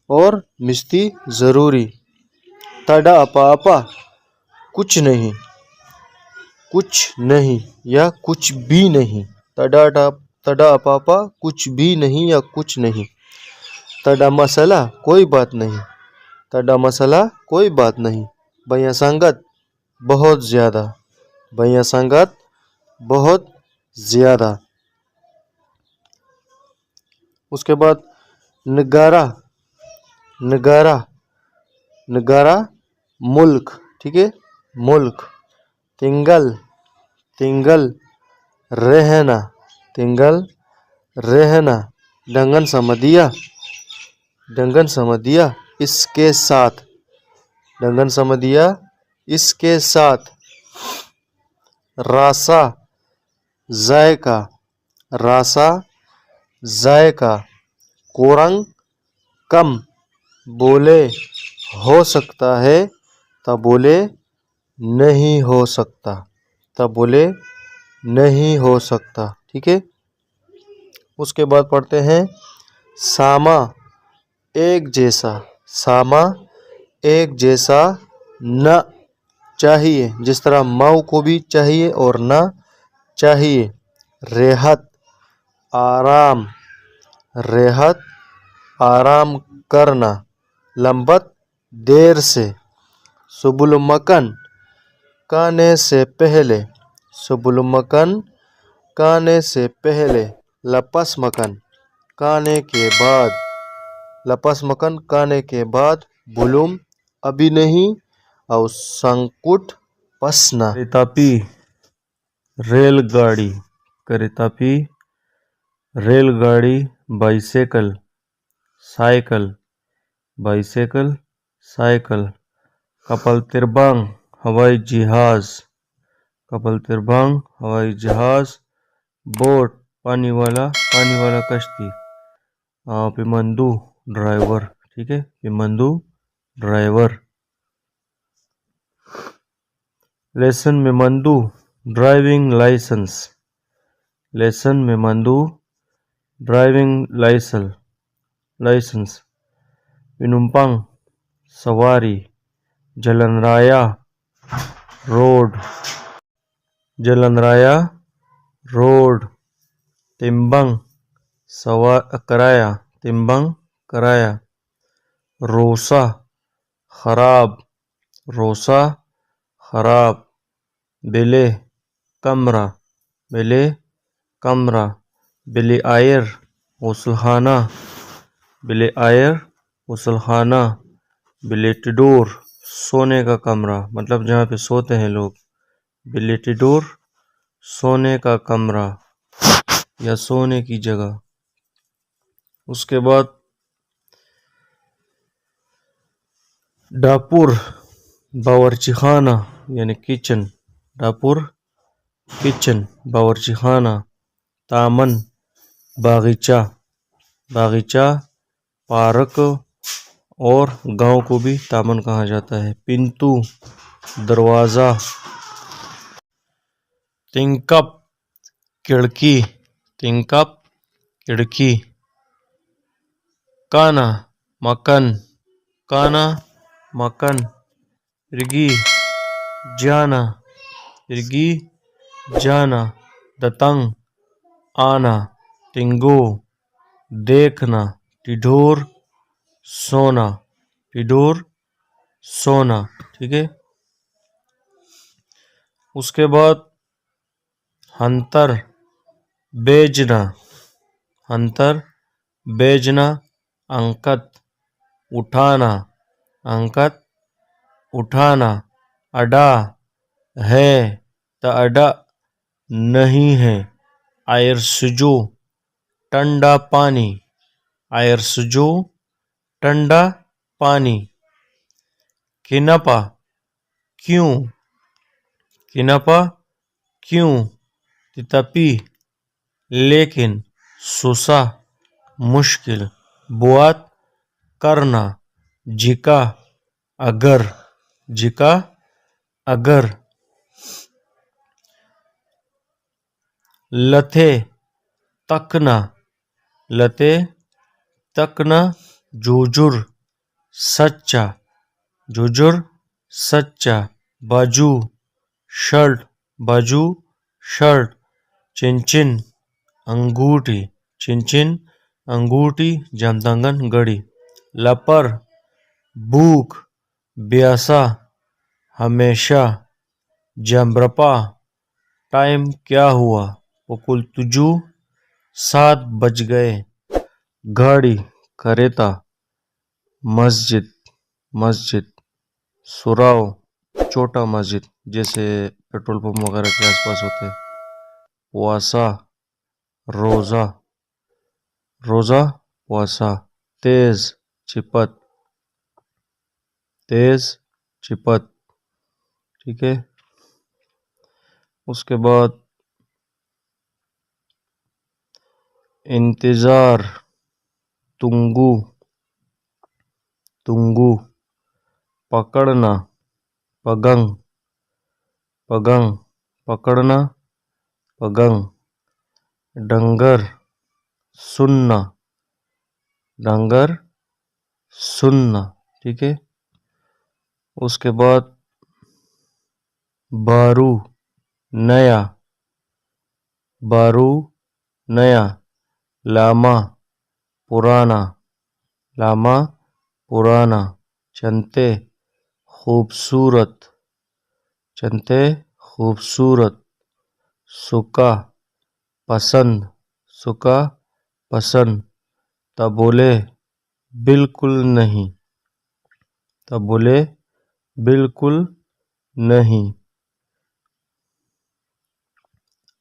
और मिस्ती ज़रूरी, तड़ा अपा अपा, कुछ नहीं, कुछ नहीं या कुछ भी नहीं, तड़ा अपा अपा, कुछ भी नहीं या कुछ नहीं, तड़ा मसला, कोई बात नहीं, तड़ा मसला, कोई बात नहीं, भैया संगत, बहुत ज़्यादा, भैया संगत, बहुत ज़्यादा। उसके बाद नगारा, नगारा, नगारा मुल्क, ठीक है, मुल्क, तिंगल, तिंगल रहना, तिंगल रहना, डंगन समदिया, डंगन समदिया, इसके साथ, डंगन समदिया, इसके साथ, रासा जायका, रासा जायका, कोरंग कम, बोले हो सकता है, तब बोले नहीं हो सकता, तब बोले नहीं हो सकता, ठीक है। उसके बाद पढ़ते हैं सामा, एक जैसा, सामा एक जैसा, न चाहिए, जिस तरह माऊ को भी चाहिए और न चाहिए, रेहत आराम, रेहत आराम करना, लंबत देर से, सुबुल मकन खाने से पहले, सुबुल मकन खाने से पहले, लपस मकन खाने के बाद, लपस मकन खाने के बाद, बुलुम अभी नहीं, और संकुट पसना। रेतापी रेलगाड़ी, करेतापी रेलगाड़ी, bicycle cycle, bicycle cycle, kapal terbang हवाई जहाज, kapal terbang हवाई जहाज, बोट पानी वाला कश्ती, पेमंदू ड्राइवर, ठीक है, पेमंदू ड्राइवर। लेसन मेमंदू ड्राइविंग लाइसेंस, लेसन मेमंदू ड्राइविंग लाइसेंस, पेनुम्पंग सवारी, jalan raya road, jalan raya road, timbang कराया, timbang कराया, रोसा खराब, रोसा खराब, बेले कमरा, बेले कमरा, बिले आयर गुसलखाना, बिले आयर गुसलखाना। बिलेटिडोर सोने का कमरा, मतलब जहाँ पे सोते हैं लोग। बिलेटिडोर सोने का कमरा या सोने की जगह। उसके बाद डापुर बावर्ची खाना यानी किचन, डापुर किचन बावर्ची खाना। तामन बागीचा, बागीचा पार्क और गांव को भी तामन कहा जाता है। पिंतु दरवाजा। तिंकप खिड़की, तिंकप खिड़की। काना मकन, काना मकन। रिगी जाना, रिगी जाना। दतंग आना। टिंगो देखना। टिढोर सोना, टिढोर सोना। ठीक है। उसके बाद हंतर बेजना, हंतर बेजना। अंकत उठाना, अंकत उठाना। अडा है त अडा नहीं है। आयर सुजो ठंडा पानी, आयर सुजो ठंडा पानी। किनपा क्यों, किनपा क्यों। तितपी लेकिन। सुसा मुश्किल। बुआत करना। जिका अगर, जिका अगर। लथे तकना, लथे तकना। जुजुर सच्चा, जुजुर सच्चा। बाजू शर्ट, बाजू शर्ट। चिनचिन अंगूठी, चिनचिन अंगूठी। जमतांगन घड़ी। लपर भूख, ब्यासा हमेशा। जमरपा टाइम क्या हुआ। पुकुल तुजू 7 बज गए। गाड़ी करेता। मस्जिद, मस्जिद। सुराव छोटा मस्जिद, जैसे पेट्रोल पंप वगैरह के आसपास होते हैं। पुआसा रोजा, रोजा पुआसा। तेज चिपत, तेज चिपत। ठीक है। उसके बाद इंतजार तुंगू, तुंगू। पकड़ना पगंग, पगंग पकड़ना पगंग। डंगर सुनना, डंगर सुनना। ठीक है। उसके बाद बारू नया, बारू नया। लामा पुराना, लामा पुराना। चंते खूबसूरत, चंते खूबसूरत। सुका पसंद, सुका पसंद। तब बोले बिल्कुल नहीं, तब बोले बिल्कुल नहीं।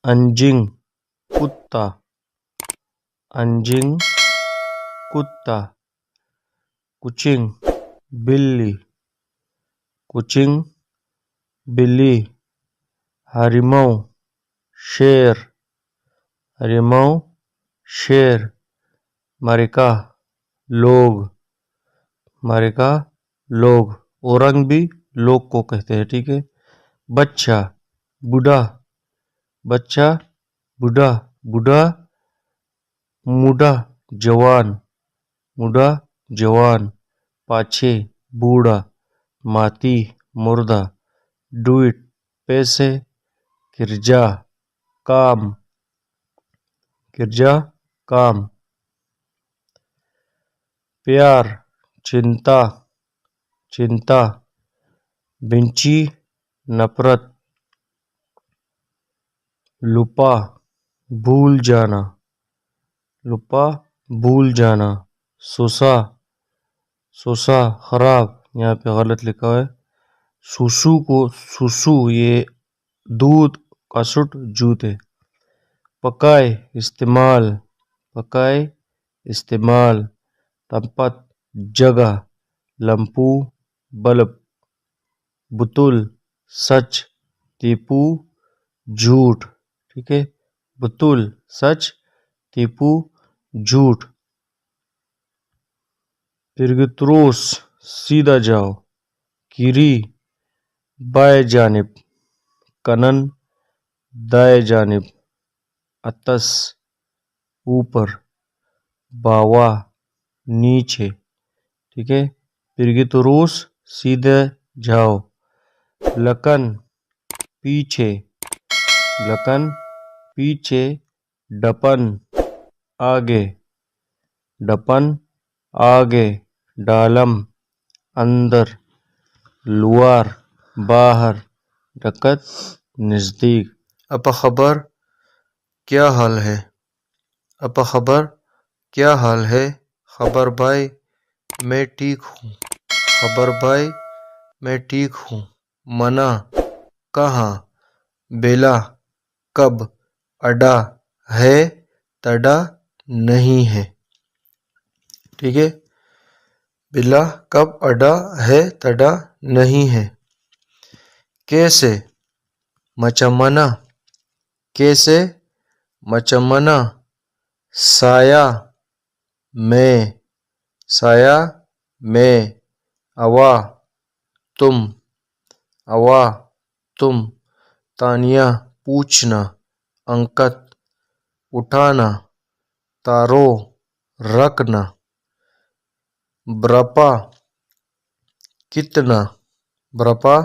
अंजिंग कुत्ता, अंजिंग कुत्ता। कुचिंग बिल्ली, कुचिंग बिल्ली। हरिमौ शेर, हरिमौ शेर। मरिका लोग, मरिका लोग। औरंग भी लोग को कहते हैं। ठीक है। बच्चा बूढ़ा, बच्चा बूढ़ा। बूढ़ा मुड़ा जवान, मुड़ा जवान। पाछे बूढ़ा। माती मुर्दा। डूइट पैसे। किरजा काम, किरजा काम। प्यार चिंता, चिंता। बिंची नफरत। लुपा भूल जाना, लुपा भूल जाना। सोसा, सोसा खराब, यहाँ पे गलत लिखा है। सुसु को सुसु, ये दूध का सुट जूत है। पकाए इस्तेमाल, पकाए इस्तेमाल। तंपत जगह, लंपू बल्ब। बुतुल सच, टीपू झूठ। ठीक है, बुतुल सच, टीपू झूठ। तिरगतरोस सीधा जाओ। कीरी बाएं जानिब, कनन दाएं जानिब। अतस ऊपर, बावा नीचे। ठीक है, तिरगतरोस सीधे जाओ। लकन पीछे, लकन पीछे। डपन आगे, डपन आगे। डालम अंदर, लुआर बाहर। डकत नजदीक। अपा खबर क्या हाल है, अपा खबर क्या हाल है। खबर भाई मैं ठीक हूँ, खबर भाई मैं ठीक हूँ। मना कहाँ, बेला कब। अडा है, तड़ा नहीं है। ठीक है, बिला कब अडा है, तड़ा नहीं है। कैसे मचमना, कैसे मचमना। साया में, साया में। अवा तुम, अवा तुम। तानिया पूछना, अंकत उठाना। तारो रखना। ब्रपा कितना, ब्रपा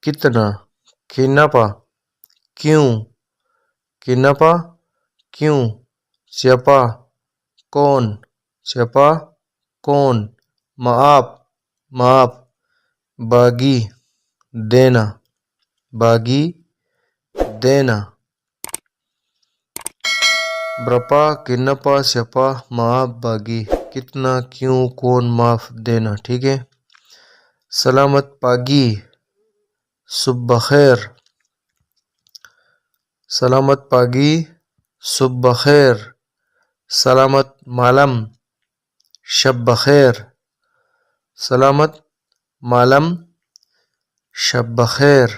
कितना। खिनपा क्यों, खिनपा क्यों। स्यपा कौन, स्यपा कौन। माप, माप। बागी देना, बागी देना। ब्रपा किन्नपा स्यपा माप बागी। कितना क्यों कौन माफ देना। ठीक है, सलामत पागी सुबह खैर, सलामत पागी सुबह खैर। सलामत मालम शब बखैर, सलामत मालम शब बखैर।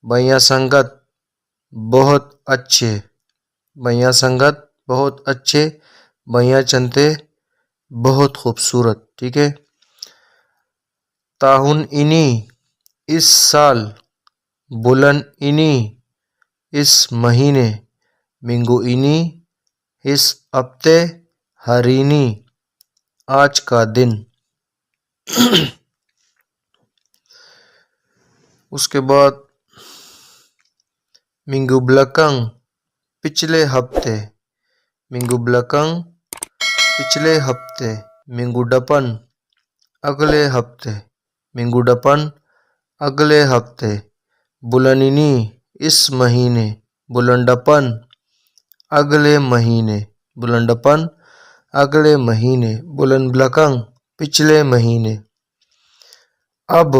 भैया संगत बहुत अच्छे, भैया संगत बहुत अच्छे। भैया चंते बहुत खूबसूरत। ठीक है, ताहुन इनी इस साल। बुलन इनी इस महीने। मिंगू इनी इस हफ्ते। हरीनी आज का दिन। उसके बाद मिंगू ब्लकंग पिछले हफ्ते, मिंगू ब्लकंग पिछले हफ्ते। मिंगू डपन अगले हफ्ते, मिंगू डपन अगले हफ्ते। बुलनिनी इस महीने। बुलंडपन अगले महीने, बुलंडपन अगले महीने। बुलन ब्लकंग पिछले महीने। अब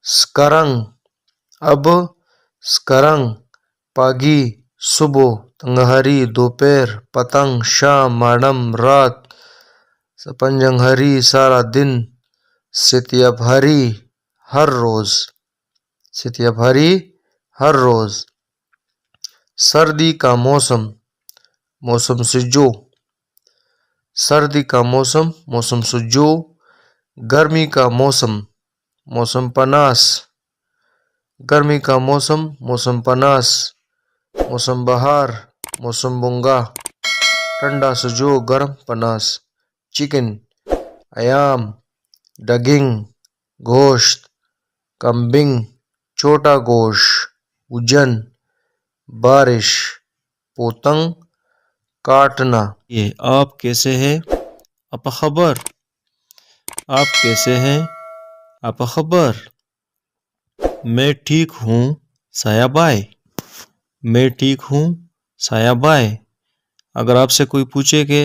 स्करंग, अब स्करंग। पागी सुबह, तंगहरी दोपहर। पतंग शाम, माडम रात। सपंजंगहरी सारा दिन। सितियाभरी हर रोज, सितियाभरी हर रोज। सर्दी का मौसम, मौसम सुजो। सर्दी का मौसम, मौसम सुजो। गर्मी का मौसम, मौसम पनास। गर्मी का मौसम, मौसम पनास। मौसम बहार, मौसम बुंगा। ठंडा सुजो, गर्म पनास। चिकन अयाम, डगिंग गोश्त। कम्बिंग छोटा गोश्त। उजन बारिश। पोतंग काटना। ये आप कैसे हैं, आप खबर। आप कैसे हैं, आप खबर। मैं ठीक हूँ सायाबाई, मैं ठीक हूँ सायाबाई। अगर आपसे कोई पूछे कि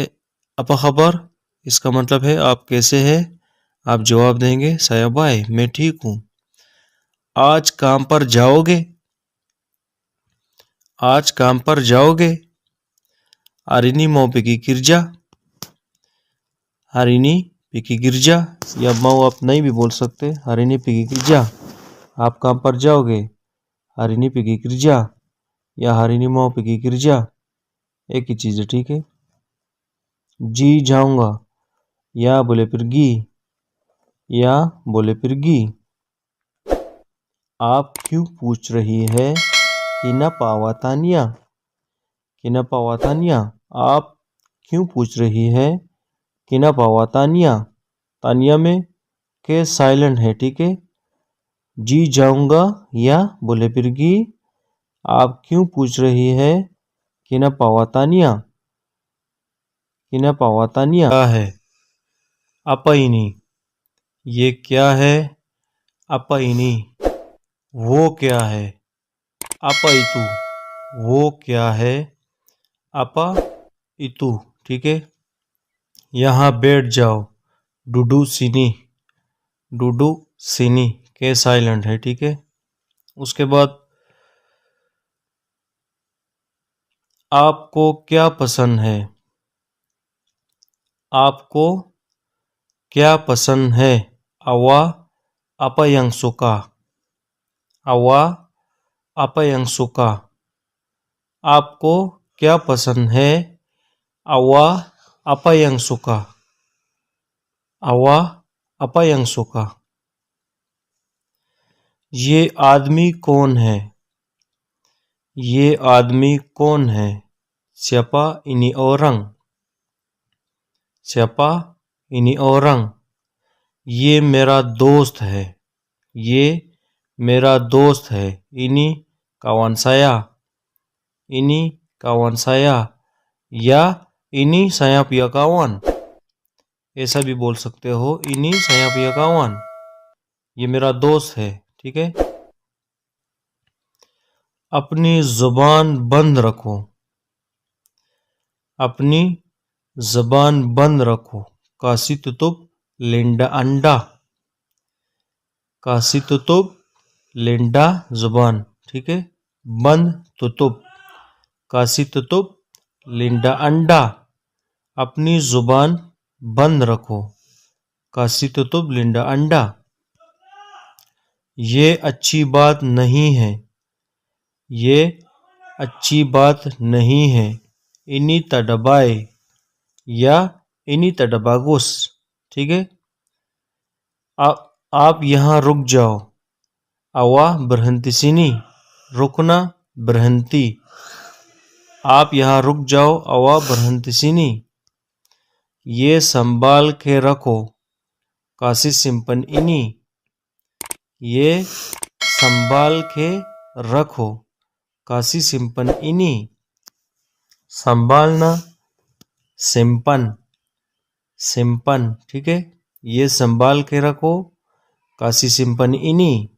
apa खबर, इसका मतलब है आप कैसे हैं, आप जवाब देंगे saya baik, मैं ठीक हूँ। आज काम पर जाओगे, आज काम पर जाओगे। hari ini mau pergi kerja, hari ini pergi kerja, या mau आप नहीं भी बोल सकते, hari ini pergi kerja, आप काम पर जाओगे। hari ini pergi kerja या hari ini mau pergi kerja, एक ही चीज़ है, ठीक है। जी जाऊंगा, या बोले pergi, या बोले pergi। आप क्यों पूछ रही है, kenapa awak tanya, kenapa awak tanya, आप क्यों पूछ रही है, kenapa awak tanya, तानिया में के साइलेंट है, ठीक है। जी जाऊंगा या बोले pergi, आप क्यों पूछ रही है, kenapa awak tanya, kenapa awak tanya, क्या है, apa ini, ये क्या है, apa ini, वो क्या है, apa itu, वो क्या है, apa itu, ठीक है। यहाँ बैठ जाओ, डूडू सिनी, डूडू सिनी के साइलेंट है, ठीक है। उसके बाद आपको क्या पसंद है, आपको क्या पसंद है, awak apa yang suka, awak apa yang suka, आपको क्या पसंद है, awak apa yang suka, awak apa yang suka। ये आदमी कौन है, ये आदमी कौन है, siapa ini orang, siapa ini orang। ये मेरा दोस्त है, ये मेरा दोस्त है, ini kawan saya, ini kawan saya, या ini saya punya kawan, ऐसा भी बोल सकते हो, ini saya punya kawan, ये मेरा दोस्त है, ठीक है। अपनी जुबान बंद रखो, अपनी जुबान बंद रखो, kasih tutup lidah Anda, kasih tutup lidah जुबान, ठीक है। बंद तुतुप, kasih tutup lidah Anda, अपनी जुबान बंद रखो, kasih tutup lidah Anda। ये अच्छी बात नहीं है, ये अच्छी बात नहीं है, ini tidak baik, या ini tidak bagus, ठीक है। आप यहाँ रुक जाओ, awak berhenti sini, रुकना berhenti, आप यहाँ रुक जाओ, awak berhenti sini। ये संभाल के रखो, kasih simpan ini, ये संभाल के रखो, kasih simpan ini। संभालना simpan, simpan, ठीक है। ये संभाल के रखो, kasih simpan ini।